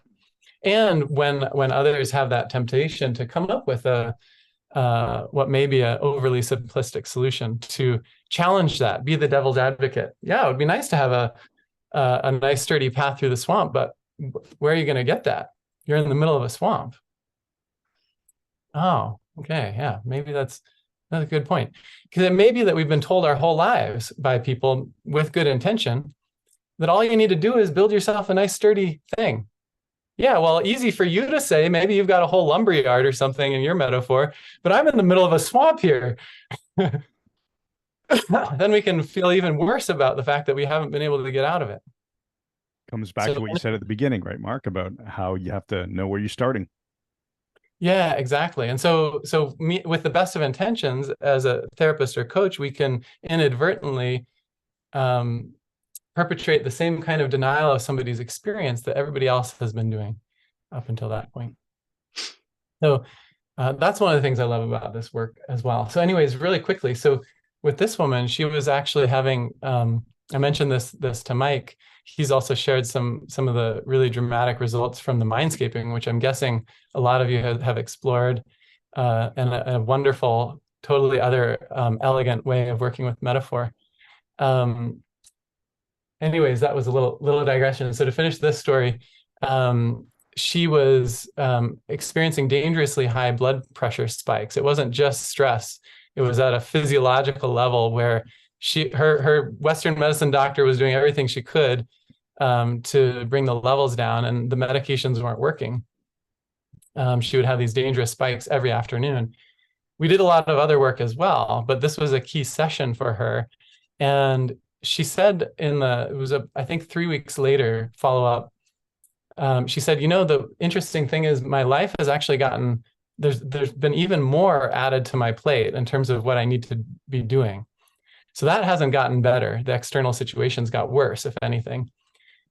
And when others have that temptation to come up with what may be an overly simplistic solution, to challenge that, be the devil's advocate. Yeah, it would be nice to have a nice sturdy path through the swamp, but where are you going to get that? You're in the middle of a swamp. Oh, okay, yeah, maybe that's a good point. Because it may be that we've been told our whole lives by people with good intention that all you need to do is build yourself a nice sturdy thing. Yeah, well, easy for you to say. Maybe you've got a whole lumberyard or something in your metaphor, but I'm in the middle of a swamp here. Then we can feel even worse about the fact that we haven't been able to get out of it. Comes back to what you said at the beginning, right, Mark, about how you have to know where you're starting. Yeah, exactly. And so with the best of intentions as a therapist or coach, we can inadvertently perpetrate the same kind of denial of somebody's experience that everybody else has been doing up until that point. So that's one of the things I love about this work as well. So anyways, really quickly, so with this woman, she was actually having, I mentioned this to Mike. He's also shared some of the really dramatic results from the mindscaping, which I'm guessing a lot of you have explored, and a wonderful, totally other elegant way of working with metaphor. Anyways, that was a little digression. So to finish this story, she was experiencing dangerously high blood pressure spikes. It wasn't just stress. It was at a physiological level where her Western medicine doctor was doing everything she could to bring the levels down, and the medications weren't working. She would have these dangerous spikes every afternoon. We did a lot of other work as well, but this was a key session for her. And she said I think 3 weeks later, follow up, she said, the interesting thing is my life has actually gotten, there's been even more added to my plate in terms of what I need to be doing. So that hasn't gotten better. The external situations got worse, if anything.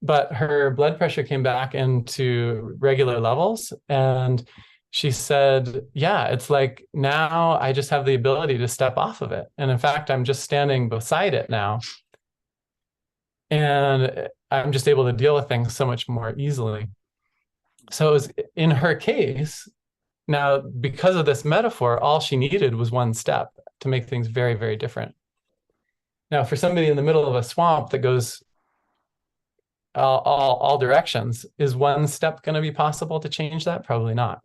But her blood pressure came back into regular levels. And she said, yeah, it's like now I just have the ability to step off of it. And in fact, I'm just standing beside it now. And I'm just able to deal with things so much more easily. So it was in her case, now, because of this metaphor, all she needed was one step to make things very, very different. Now, for somebody in the middle of a swamp that goes all directions, is one step going to be possible to change that? Probably not.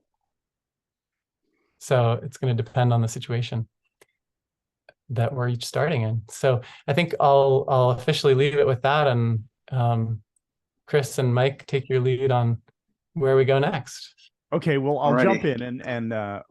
So it's going to depend on the situation that we're each starting in. So I think I'll officially leave it with that, and Chris and Mike, take your lead on where we go next. Okay, well, I'll Alrighty. jump in and how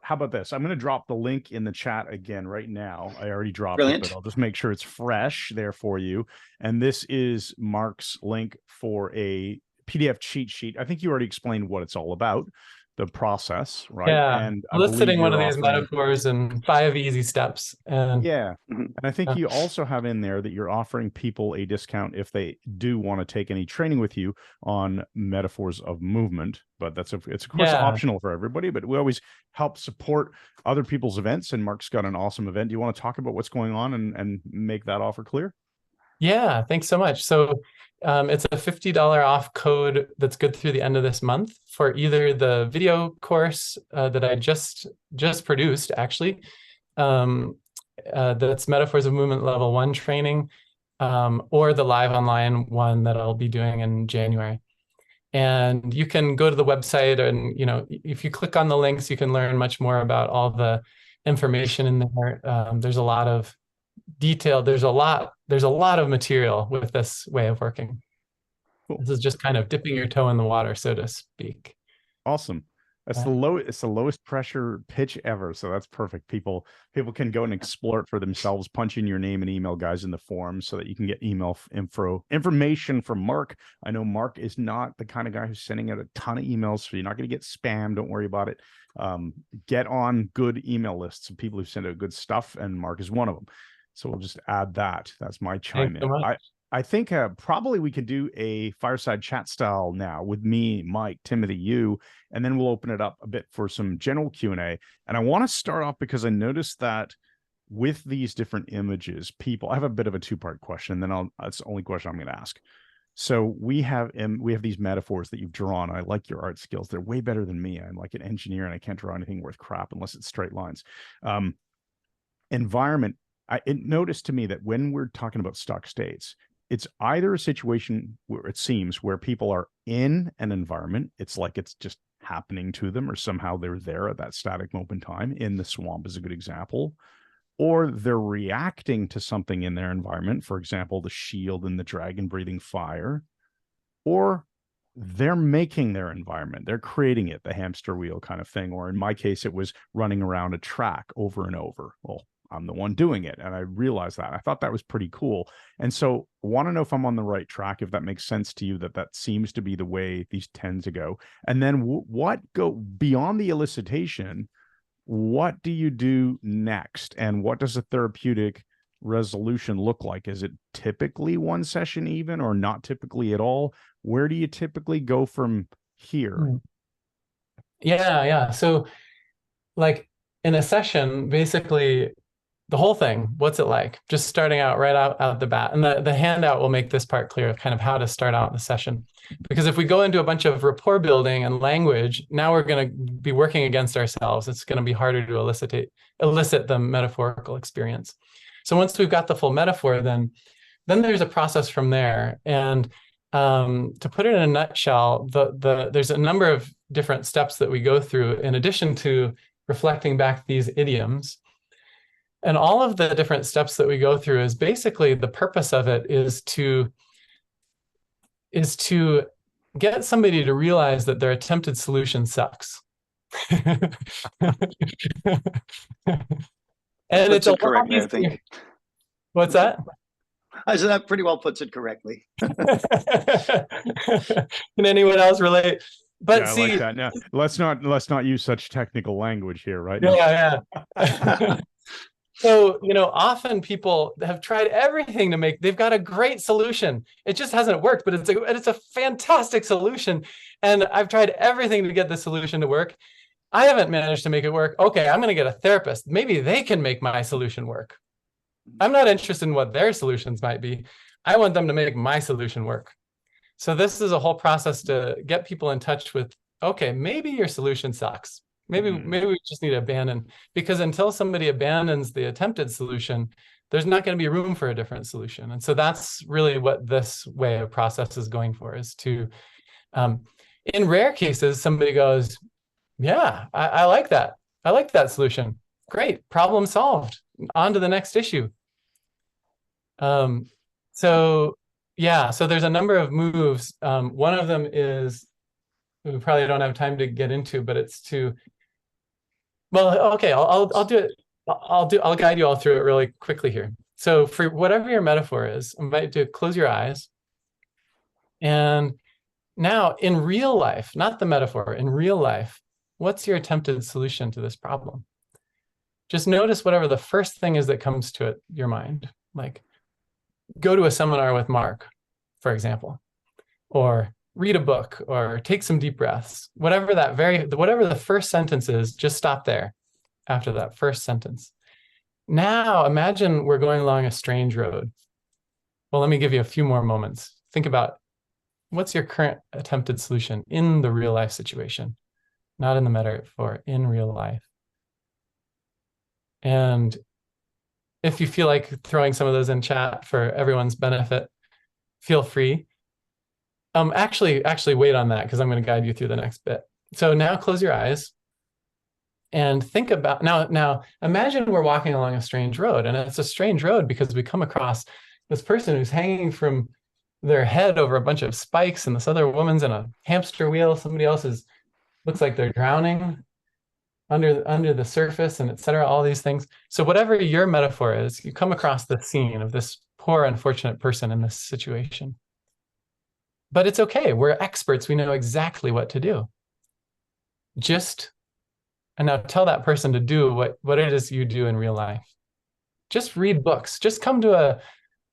about this? I'm going to drop the link in the chat again right now. I already dropped Brilliant. it, but I'll just make sure it's fresh there for you. And this is Mark's link for a PDF cheat sheet. I think you already explained what it's all about, the process, right? Yeah, And I listing believe one of you're these offering, metaphors and 5 easy steps. And yeah. Mhm. And I think you also have in there that you're offering people a discount if they do want to take any training with you on metaphors of movement. But it's of course optional for everybody, but we always help support other people's events. And Mark's got an awesome event. Do you want to talk about what's going on and make that offer clear? Yeah, thanks so much. So it's a $50 off code that's good through the end of this month for either the video course that I just produced, actually. That's Metaphors of Movement Level 1 training, or the live online one that I'll be doing in January. And you can go to the website, and if you click on the links, you can learn much more about all the information in there. There's a lot of detail. There's a lot of material with this way of working. Cool. This is just kind of dipping your toe in the water, so to speak. Awesome. It's the lowest pressure pitch ever. So that's perfect. People can go and explore it for themselves. Punch in your name and email, guys, in the form so that you can get email information from Mark. I know Mark is not the kind of guy who's sending out a ton of emails, so you're not going to get spam. Don't worry about it. Get on good email lists of people who send out good stuff, and Mark is one of them. So we'll just add that. That's my chime in. I think probably we could do a fireside chat style now with me, Mike, Timothy, you, and then we'll open it up a bit for some general Q&A. And I want to start off because I noticed that with these different images, I have a bit of a two-part question, and then that's the only question I'm going to ask. So we have these metaphors that you've drawn. I like your art skills. They're way better than me. I'm like an engineer, and I can't draw anything worth crap unless it's straight lines. Environment. It noticed to me that when we're talking about stuck states, it's either a situation where it seems where people are in an environment, it's like it's just happening to them, or somehow they're there at that static moment in time. In the swamp is a good example. Or they're reacting to something in their environment, for example, the shield and the dragon breathing fire. Or they're making their environment, they're creating it, the hamster wheel kind of thing. Or in my case, it was running around a track over and over. Well, I'm the one doing it, and I realized that. I thought that was pretty cool. And so I want to know if I'm on the right track, if that makes sense to you, that seems to be the way these tend to go. And then what go beyond the elicitation, what do you do next? And what does a therapeutic resolution look like? Is it typically one session even, or not typically at all? Where do you typically go from here? Yeah. So like in a session, basically, the whole thing, what's it like? Just starting out right out the bat. And the handout will make this part clear, kind of how to start out the session. Because if we go into a bunch of rapport building and language, now we're going to be working against ourselves. It's going to be harder to elicit the metaphorical experience. So once we've got the full metaphor, then there's a process from there. And to put it in a nutshell, there's a number of different steps that we go through in addition to reflecting back these idioms. And all of the different steps that we go through is basically, the purpose of it is to get somebody to realize that their attempted solution sucks. And it's a correctly, I think. What's that? I said that pretty well puts it correctly. Can anyone else relate? But yeah, see, I like that. Now, let's not use such technical language here, right? Yeah. So, often people have tried everything they've got a great solution. It just hasn't worked, but it's a fantastic solution. And I've tried everything to get the solution to work. I haven't managed to make it work. Okay, I'm going to get a therapist. Maybe they can make my solution work. I'm not interested in what their solutions might be. I want them to make my solution work. So this is a whole process to get people in touch with, okay, maybe your solution sucks. Maybe we just need to abandon, because until somebody abandons the attempted solution, there's not going to be room for a different solution. And so that's really what this way of process is going for, is to, in rare cases, somebody goes, yeah, I like that. I like that solution. Great, problem solved. On to the next issue. So there's a number of moves. One of them is, we probably don't have time to get into, but it's to, well, okay, I'll do it. I'll guide you all through it really quickly here. So for whatever your metaphor is, I invite you to close your eyes, and Now, in real life, not the metaphor, in real life, what's your attempted solution to this problem? Just notice whatever the first thing is that comes to your mind. Like, go to a seminar with Mark, for example, or read a book, or take some deep breaths. Whatever the first sentence is, just stop there after that first sentence. Now, imagine we're going along a strange road. Well, let me give you a few more moments. Think about, what's your current attempted solution in the real life situation, not in the metaphor, in real life. And if you feel like throwing some of those in chat for everyone's benefit, feel free. Actually wait on that, because I'm going to guide you through the next bit. So now close your eyes and think about, now imagine we're walking along a strange road, and it's a strange road because we come across this person who's hanging from their head over a bunch of spikes, and this other woman's in a hamster wheel. Somebody else looks like they're drowning under the surface, and etc. All these things. So whatever your metaphor is, you come across the scene of this poor, unfortunate person in this situation. But it's okay. We're experts. We know exactly what to do. And now tell that person to do what it is you do in real life. Just read books. Just come to a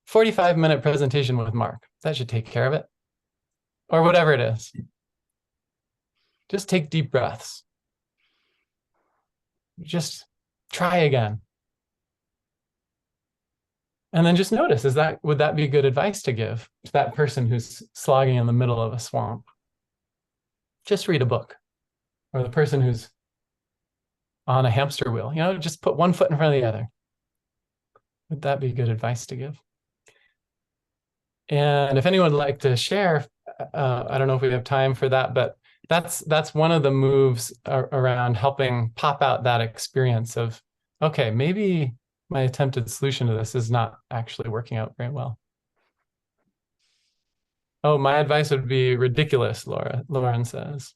45-minute presentation with Mark. That should take care of it. Or whatever it is. Just take deep breaths. Just try again. And then just notice, would that be good advice to give to that person who's slogging in the middle of a swamp? Just read a book. Or the person who's on a hamster wheel, just put one foot in front of the other. Would that be good advice to give? And if anyone would like to share, I don't know if we have time for that, but that's one of the moves around helping pop out that experience of, okay, maybe my attempted solution to this is not actually working out very well. Oh, my advice would be ridiculous, Lauren says.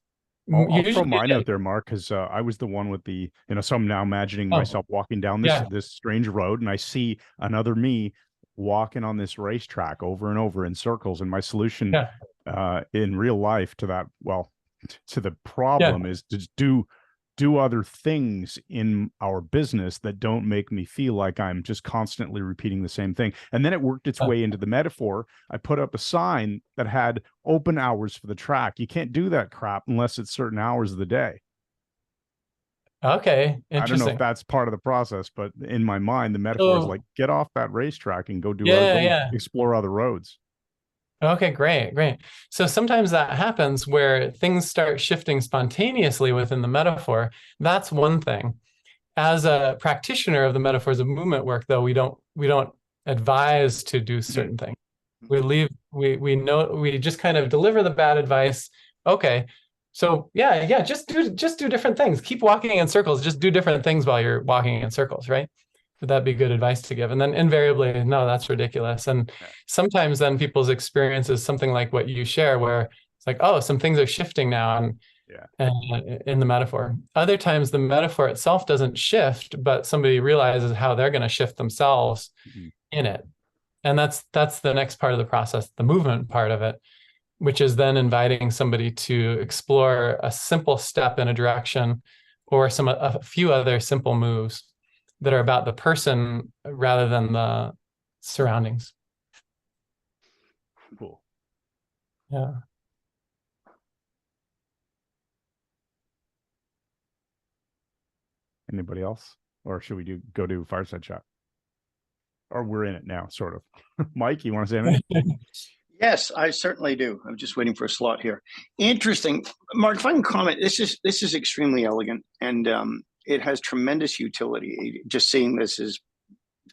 I'll throw mine out there, Mark, because I was the one with the, so I'm now imagining myself walking down this strange road, and I see another me walking on this racetrack over and over in circles. And my solution in real life to that, to the problem is to do other things in our business that don't make me feel like I'm just constantly repeating the same thing. And then it worked its way into the metaphor. I put up a sign that had open hours for the track. You can't do that crap unless it's certain hours of the day. Okay, interesting. I don't know if that's part of the process, but in my mind, the metaphor is like, get off that racetrack and go explore other roads. Okay, great. So sometimes that happens where things start shifting spontaneously within the metaphor. That's one thing. As a practitioner of the metaphors of movement work, though, we don't advise to do certain things. We just kind of deliver the bad advice. Okay, so just do different things. Keep walking in circles. Just do different things while you're walking in circles, right? Would that be good advice to give? And then invariably, no, that's ridiculous. And sometimes then people's experience is something like what you share, where it's like, oh, some things are shifting now, and in the metaphor. Other times the metaphor itself doesn't shift, but somebody realizes how they're going to shift themselves in it. And that's the next part of the process, the movement part of it, which is then inviting somebody to explore a simple step in a direction, or a few other simple moves that are about the person rather than the surroundings. Cool. Yeah. Anybody else? Or should we go to fireside chat? Or we're in it now, sort of. Mike, you want to say anything? Yes, I certainly do. I'm just waiting for a slot here. Interesting. Mark, if I can comment, this is extremely elegant, and it has tremendous utility. Just seeing this is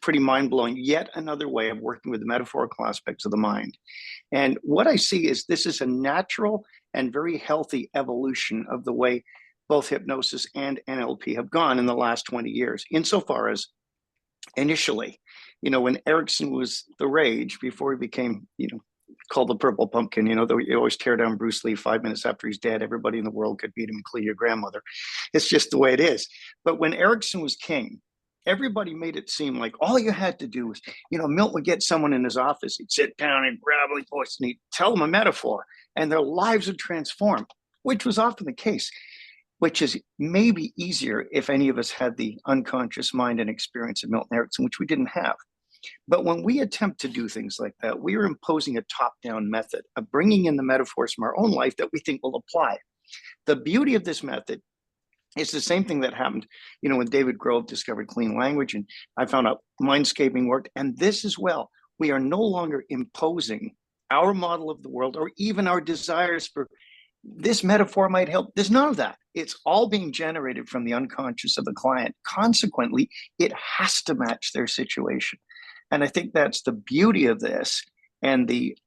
pretty mind-blowing. Yet another way of working with the metaphorical aspects of the mind. And what I see is this is a natural and very healthy evolution of the way both hypnosis and NLP have gone in the last 20 years, insofar as initially, when Erickson was the rage before he became, called the Purple Pumpkin, you always tear down Bruce Lee 5 minutes after he's dead. Everybody in the world could beat him, including your grandmother. It's just the way it is. But when Erickson was king, everybody made it seem like all you had to do was, Milt would get someone in his office. He'd sit down and gravelly voice, and he'd tell them a metaphor. and their lives would transform, which was often the case, which is maybe easier if any of us had the unconscious mind and experience of Milton Erickson, which we didn't have. But when we attempt to do things like that, we are imposing a top-down method of bringing in the metaphors from our own life that we think will apply. The beauty of this method is the same thing that happened, when David Grove discovered clean language, and I found out mindscaping worked. And this as well, we are no longer imposing our model of the world or even our desires for this metaphor might help. There's none of that. It's all being generated from the unconscious of the client. Consequently, it has to match their situation. And I think that's the beauty of this and the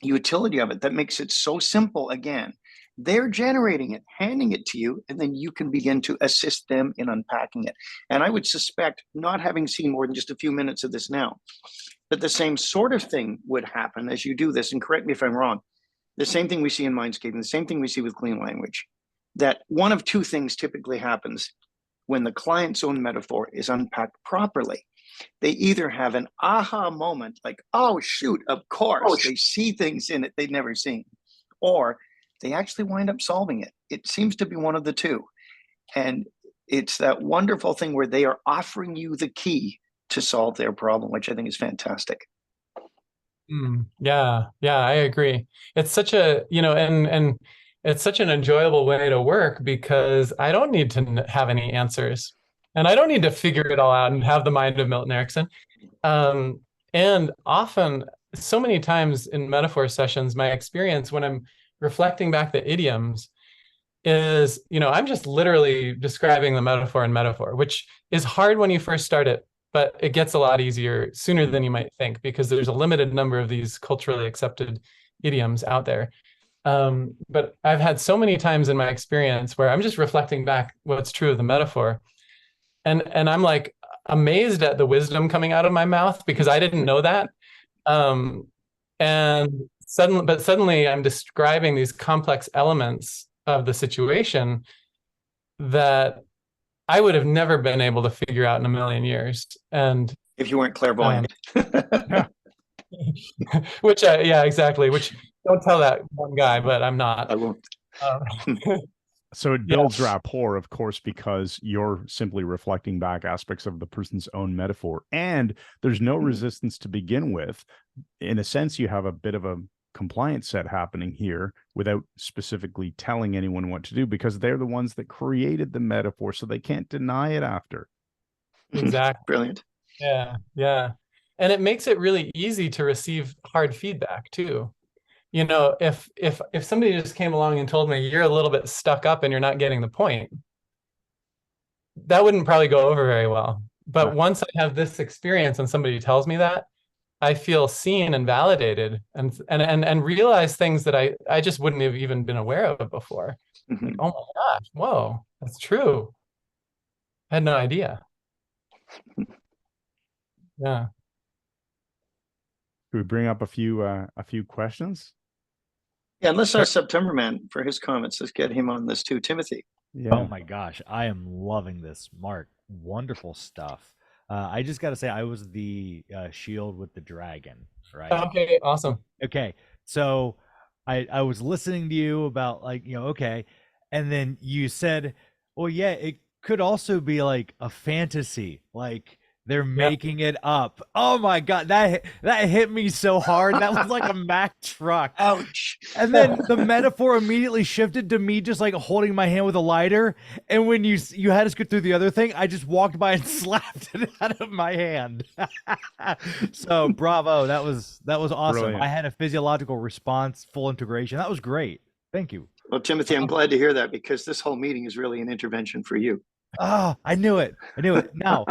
utility of it that makes it so simple. Again, they're generating it, handing it to you, and then you can begin to assist them in unpacking it. And I would suspect, not having seen more than just a few minutes of this now, that the same sort of thing would happen as you do this. And correct me if I'm wrong. The same thing we see in mindscaping, the same thing we see with clean language, that one of two things typically happens when the client's own metaphor is unpacked properly. They either have an aha moment, like, oh, shoot, of course, they see things in it they'd never seen, or they actually wind up solving it. It seems to be one of the two. And it's that wonderful thing where they are offering you the key to solve their problem, which I think is fantastic. Yeah, I agree. It's such a, and it's such an enjoyable way to work because I don't need to have any answers and I don't need to figure it all out and have the mind of Milton Erickson. And often, so many times in metaphor sessions, my experience when I'm reflecting back the idioms is, I'm just literally describing the metaphor in metaphor, which is hard when you first start it, but it gets a lot easier sooner than you might think because there's a limited number of these culturally accepted idioms out there. But I've had so many times in my experience where I'm just reflecting back what's true of the metaphor. And I'm like amazed at the wisdom coming out of my mouth because I didn't know that. And suddenly I'm describing these complex elements of the situation that I would have never been able to figure out in a million years. And if you weren't clairvoyant. Which, yeah, exactly. Which don't tell that one guy, but I'm not. I won't. So it builds rapport, of course, because you're simply reflecting back aspects of the person's own metaphor. And there's no resistance to begin with. In a sense, you have a bit of a compliance set happening here without specifically telling anyone what to do because they're the ones that created the metaphor, so they can't deny it after. Exactly. Brilliant. Yeah. And it makes it really easy to receive hard feedback too. If somebody just came along and told me you're a little bit stuck up and you're not getting the point, that wouldn't probably go over very well. But once I have this experience and somebody tells me that, I feel seen and validated and realize things that I just wouldn't have even been aware of before. Like, oh my gosh, whoa, that's true. I had no idea. Yeah. Could we bring up a few questions? Yeah, and let's ask September Man for his comments. Let's get him on this too. Timothy. Yeah. Oh my gosh, I am loving this, Mark. Wonderful stuff. I just got to say, I was the shield with the dragon, right? Okay, awesome. Okay, so I was listening to you about okay, and then you said, well, yeah, it could also be like a fantasy, like they're making it up. Oh my God, that hit me so hard. That was like a Mack truck. Ouch. And then the metaphor immediately shifted to me just like holding my hand with a lighter. And when you had us go through the other thing, I just walked by and slapped it out of my hand. So bravo. That was awesome. Brilliant. I had a physiological response, full integration. That was great. Thank you. Well, Timothy, I'm glad to hear that because this whole meeting is really an intervention for you. Oh, I knew it. Now,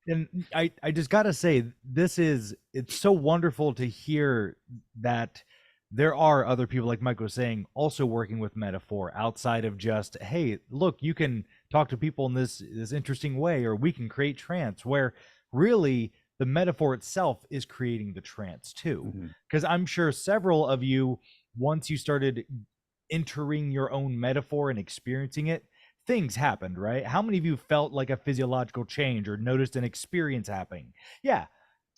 and I just got to say, it's so wonderful to hear that there are other people, like Mike was saying, also working with metaphor outside of just, hey, look, you can talk to people in this interesting way, or we can create trance, where really the metaphor itself is creating the trance too. Because I'm sure several of you, once you started entering your own metaphor and experiencing it, things happened, right? How many of you felt like a physiological change or noticed an experience happening? Yeah,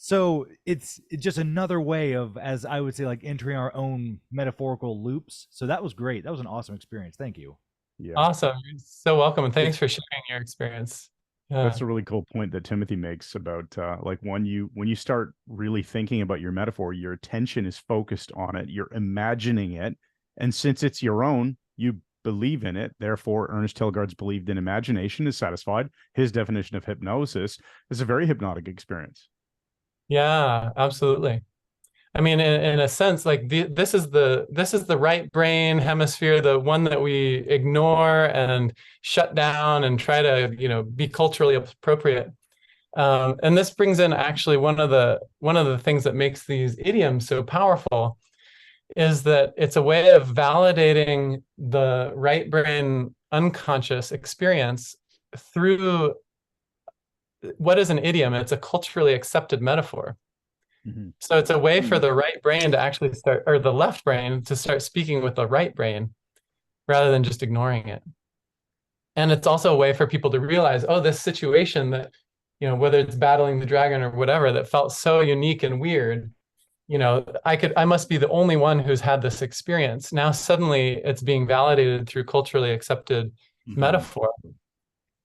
So it's just another way of, as I would say, like entering our own metaphorical loops. So that was great. That was an awesome experience. Thank you. Yeah. Awesome. You're so welcome. And thanks for sharing your experience. Yeah. That's a really cool point that Timothy makes about like when you start really thinking about your metaphor, your attention is focused on it, you're imagining it, and since it's your own, you believe in it. Therefore, Ernest Tilgard's believed in imagination is satisfied. His definition of hypnosis is a very hypnotic experience. Yeah, absolutely. I mean, in a sense, like this is the right brain hemisphere, the one that we ignore and shut down and try to, be culturally appropriate. And this brings in actually one of the things that makes these idioms so powerful is that it's a way of validating the right brain unconscious experience through what is an idiom? It's a culturally accepted metaphor. Mhm. So it's a way for the right brain to actually start, or the left brain to start speaking with the right brain rather than just ignoring it. And it's also a way for people to realize, oh, this situation that, whether it's battling the dragon or whatever, that felt so unique and weird, I must be the only one who's had this experience. Now suddenly it's being validated through culturally accepted metaphor.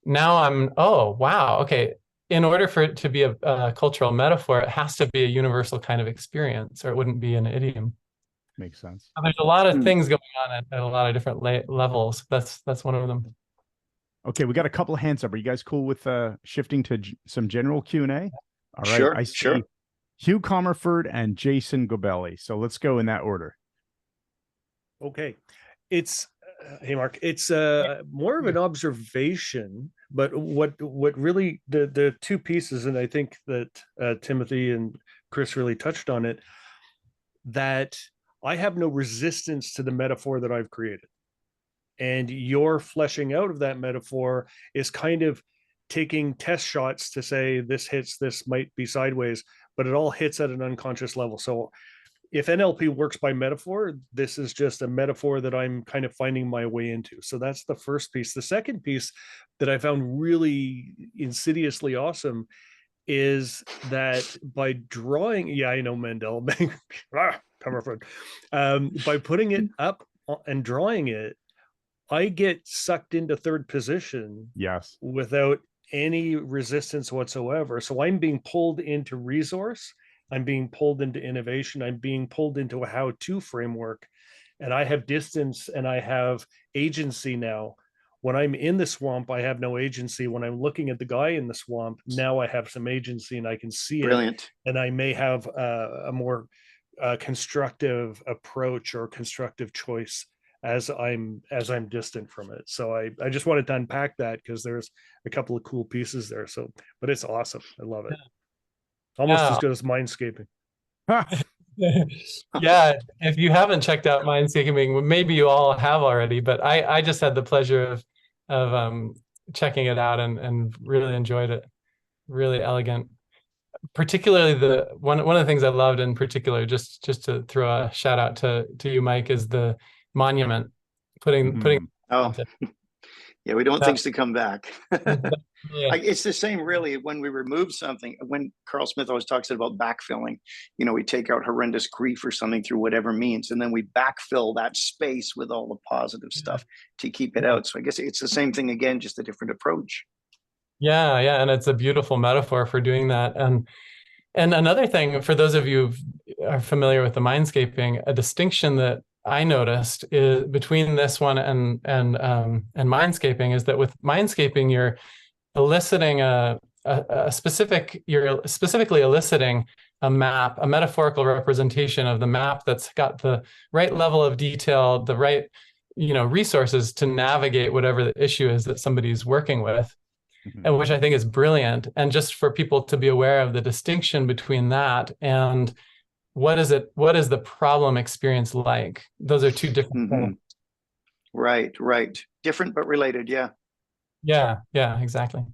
Now oh, wow, okay. In order for it to be a cultural metaphor, it has to be a universal kind of experience, or it wouldn't be an idiom. Makes sense. So there's a lot of things going on at a lot of different levels. That's one of them. Okay, we got a couple of hands up. Are you guys cool with shifting to some general Q&A? All right. Sure, I see sure. Hugh Comerford and Jason Gobelli. So let's go in that order. Okay. It's hey Mark, it's more of an observation, but what really the two pieces, and I think that Timothy and Chris really touched on it, that I have no resistance to the metaphor that I've created. And your fleshing out of that metaphor is kind of taking test shots to say this hits, this might be sideways, but it all hits at an unconscious level. So if NLP works by metaphor, this is just a metaphor that I'm kind of finding my way into. So that's the first piece. The second piece that I found really insidiously awesome is that by drawing, yeah, I know Mandel, Comerford, by putting it up and drawing it, I get sucked into third position. Yes. Without any resistance whatsoever. So I'm being pulled into resource. I'm being pulled into innovation. I'm being pulled into a how-to framework. And I have distance and I have agency now. When I'm in the swamp, I have no agency. When I'm looking at the guy in the swamp, now I have some agency and I can see Brilliant. it. And I may have a more constructive approach or constructive choice as I'm distant from it. So I just wanted to unpack that because there's a couple of cool pieces there. So, but it's awesome. I love it. Almost as good as Mindscaping. Yeah, if you haven't checked out Mindscaping, maybe you all have already, but I just had the pleasure of checking it out and really enjoyed it. Really elegant. Particularly the one of the things I loved in particular, just to throw a shout out to you, Mike, is the monument. Putting yeah, we don't want things to come back. Yeah. It's the same really when we remove something. When Carl Smith always talks about backfilling, we take out horrendous grief or something through whatever means, and then we backfill that space with all the positive stuff to keep it out. So I guess it's the same thing again, just a different approach. Yeah, and it's a beautiful metaphor for doing that. And another thing, for those of you who are familiar with the Mindscaping, a distinction that I noticed is between this one and Mindscaping is that with Mindscaping, you're eliciting you're specifically eliciting a map, a metaphorical representation of the map that's got the right level of detail, the right, resources to navigate whatever the issue is that somebody's working with. And which I think is brilliant. And just for people to be aware of the distinction between that and what is the problem experience like? Those are two different things. Right. Different but related. Yeah. Yeah, exactly.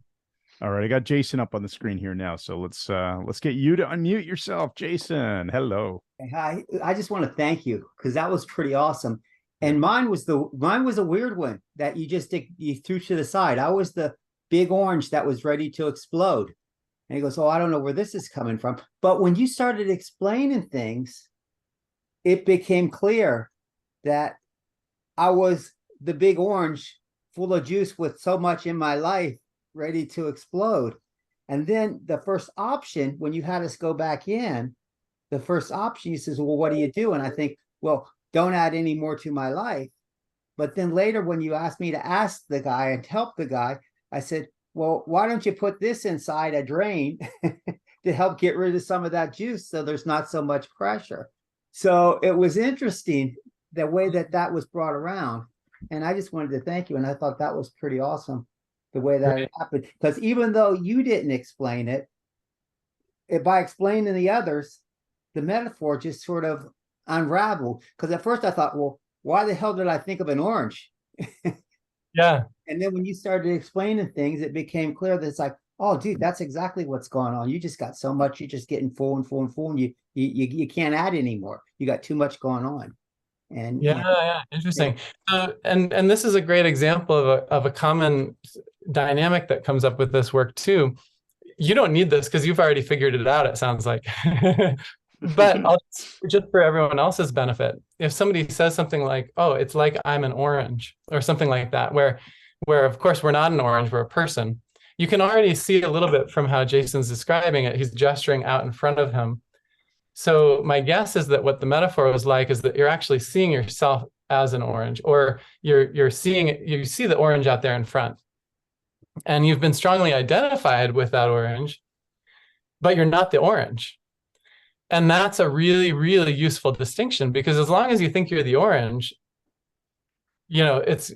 All right, I got Jason up on the screen here now, so let's get you to unmute yourself, Jason. Hello. Hi, I just want to thank you because that was pretty awesome. And mine was a weird one that you threw to the side. I was the big orange that was ready to explode. And he goes, oh, I don't know where this is coming from. But when you started explaining things, it became clear that I was the big orange full of juice with so much in my life ready to explode. And then the first option, when you had us go back in, the first option, he says, well, what do you do? And I think, well, don't add any more to my life. But then later, when you asked me to ask the guy and help the guy, I said, well, why don't you put this inside a drain to help get rid of some of that juice so there's not so much pressure? So it was interesting the way that that was brought around. And I just wanted to thank you. And I thought that was pretty awesome, the way that it happened. Because even though you didn't explain it, by explaining the others, the metaphor just sort of unraveled. Because at first I thought, well, why the hell did I think of an orange? Yeah. And then when you started explaining things, it became clear that it's like, oh, dude, that's exactly what's going on. You just got so much, you're just getting full and full and full, and you can't add anymore. You got too much going on. And yeah, interesting. And this is a great example of a common dynamic that comes up with this work too. You don't need this because you've already figured it out, it sounds like. But just for everyone else's benefit, if somebody says something like, oh, it's like I'm an orange, or something like that, where of course we're not an orange, we're a person, you can already see a little bit from how Jason's describing it. He's gesturing out in front of him. So my guess is that what the metaphor was like is that you're actually seeing yourself as an orange, or you see the orange out there in front, and you've been strongly identified with that orange, but you're not the orange. And that's a really, really useful distinction, because as long as you think you're the orange, you know, it's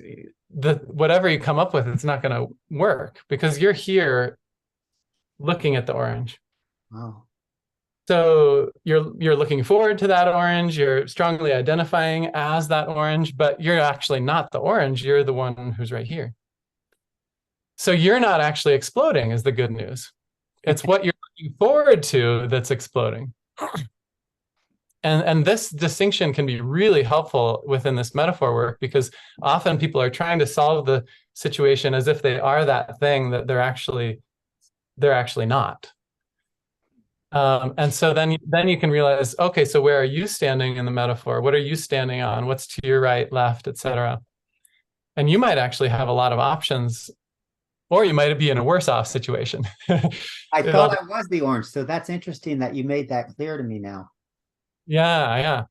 whatever you come up with, it's not going to work, because you're here looking at the orange. wow. So you're looking forward to that orange, you're strongly identifying as that orange, but you're actually not the orange, you're the one who's right here. So you're not actually exploding is the good news. It's what you're looking forward to that's exploding. And this distinction can be really helpful within this metaphor work, because often people are trying to solve the situation as if they are that thing that they're actually not. And so then you can realize, okay, so where are you standing in the metaphor? What are you standing on? What's to your right, left, etc.? And you might actually have a lot of options, or you might be in a worse off situation. I thought I was the orange. So that's interesting that you made that clear to me now. Yeah.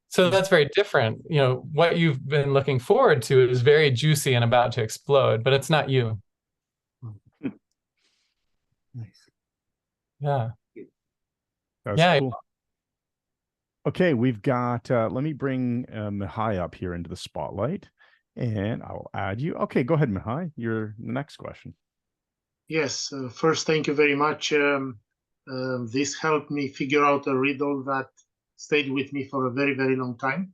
So that's very different. You know, what you've been looking forward to is very juicy and about to explode, but it's not you. Nice. Yeah. That's cool. Okay, we've got, let me bring Mihai up here into the spotlight, and I'll add you. Okay, go ahead, Mihai. Your next question. Yes, first, thank you very much. This helped me figure out a riddle that stayed with me for a very, very long time.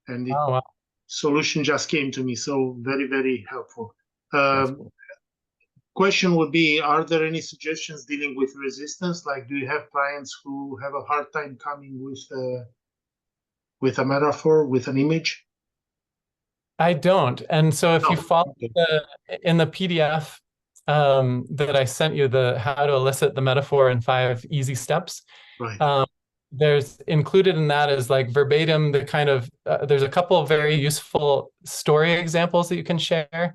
And the solution just came to me, so very, very helpful. Cool. Question would be, are there any suggestions dealing with resistance? Like, do you have clients who have a hard time coming with a metaphor, with an image? I don't. And so if you follow in the PDF that I sent you, the how to elicit the metaphor in 5 easy steps, right. There's included in that is like verbatim the kind of, there's a couple of very useful story examples that you can share.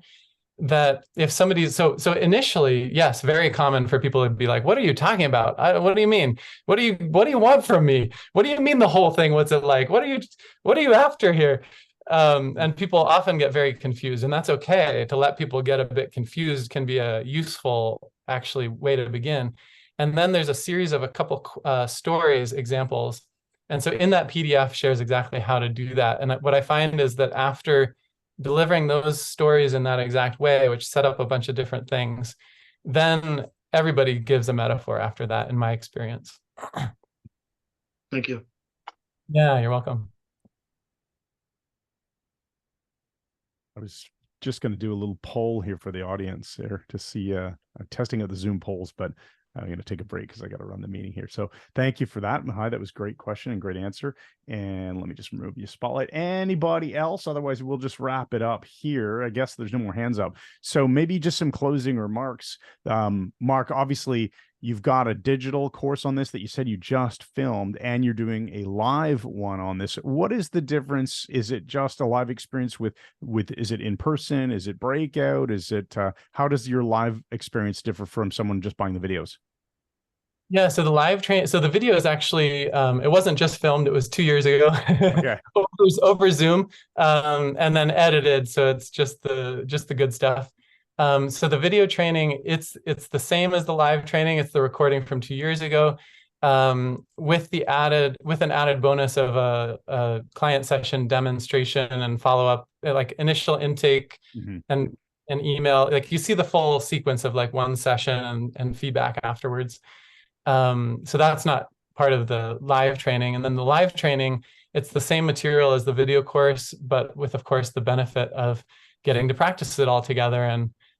That if somebody, so initially, yes, very common for people to be like, what are you talking about? What do you mean? What do you want from me? What do you mean the whole thing? What's it like? What are you after here? And people often get very confused, and that's okay. To let people get a bit confused can be a useful, actually, way to begin. And then there's a series of a couple stories, examples. And so in that PDF shares exactly how to do that. And what I find is that after delivering those stories in that exact way, which set up a bunch of different things, then everybody gives a metaphor after that, in my experience. Thank you. Yeah, you're welcome. I was just going to do a little poll here for the audience there to see I'm testing out the Zoom polls, but I'm going to take a break because I got to run the meeting here. So thank you for that, Mihai. That was a great question and great answer. And let me just remove your spotlight. Anybody else? Otherwise, we'll just wrap it up here. I guess there's no more hands up. So maybe just some closing remarks. Mark, obviously, you've got a digital course on this that you said you just filmed, and you're doing a live one on this. What is the difference? Is it just a live experience with is it in person? Is it breakout? Is it how does your live experience differ from someone just buying the videos? Yeah, so the video is actually, it wasn't just filmed, it was 2 years ago. Okay. over Zoom, and then edited, so it's just the good stuff. So the video training, it's the same as the live training. It's the recording from 2 years ago, with an added bonus of a client session demonstration and follow-up, like initial intake and email. Like you see the full sequence of like one session and feedback afterwards. So that's not part of the live training. And then the live training, it's the same material as the video course, but with, of course, the benefit of getting to practice it all together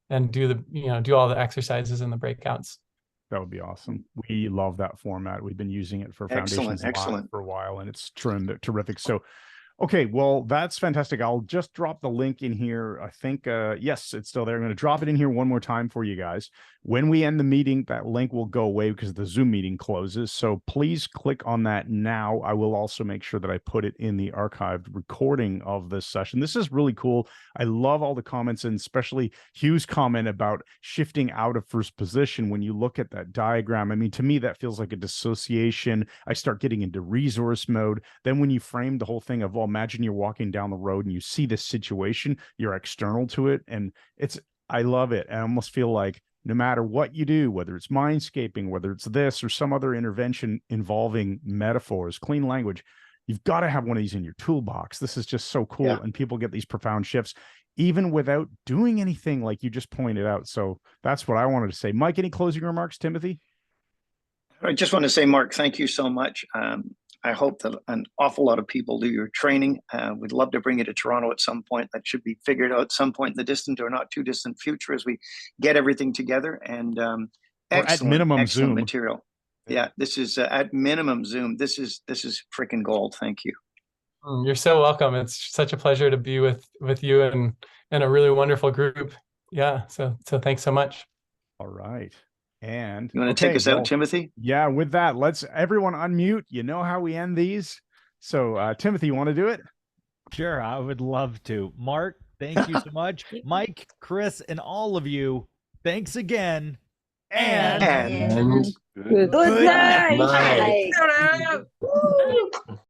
and do all the exercises in the breakouts. That would be awesome. We love that format. We've been using it for Foundations Excellent. for a while, and it's terrific. So, okay, well, that's fantastic. I'll just drop the link in here. I think, yes, it's still there. I'm going to drop it in here one more time for you guys. When we end the meeting, that link will go away because the Zoom meeting closes. So please click on that now. I will also make sure that I put it in the archived recording of this session. This is really cool. I love all the comments, and especially Hugh's comment about shifting out of first position. When you look at that diagram, I mean, to me, that feels like a dissociation. I start getting into resource mode. Then when you frame the whole thing of, well, imagine you're walking down the road and you see this situation, you're external to it. And I love it. I almost feel like no matter what you do, whether it's mindscaping, whether it's this or some other intervention involving metaphors, clean language, you've got to have one of these in your toolbox. This is just so cool. Yeah. And people get these profound shifts even without doing anything, like you just pointed out. So that's what I wanted to say. Mike, any closing remarks, Timothy? I just want to say, Mark, thank you so much. I hope that an awful lot of people do your training. We'd love to bring you to Toronto at some point. That should be figured out at some point in the distant or not too distant future as we get everything together. And at minimum Zoom material. Yeah, this is at minimum Zoom. This is freaking gold. Thank you. You're so welcome. It's such a pleasure to be with you and a really wonderful group. Yeah, so thanks so much. All right. And you want to take us out, Timothy? Yeah, with that, let's everyone unmute. You know how we end these. So Timothy, you want to do it? Sure, I would love to. Mark, thank you so much. Mike, Chris, and all of you, thanks again. And good night.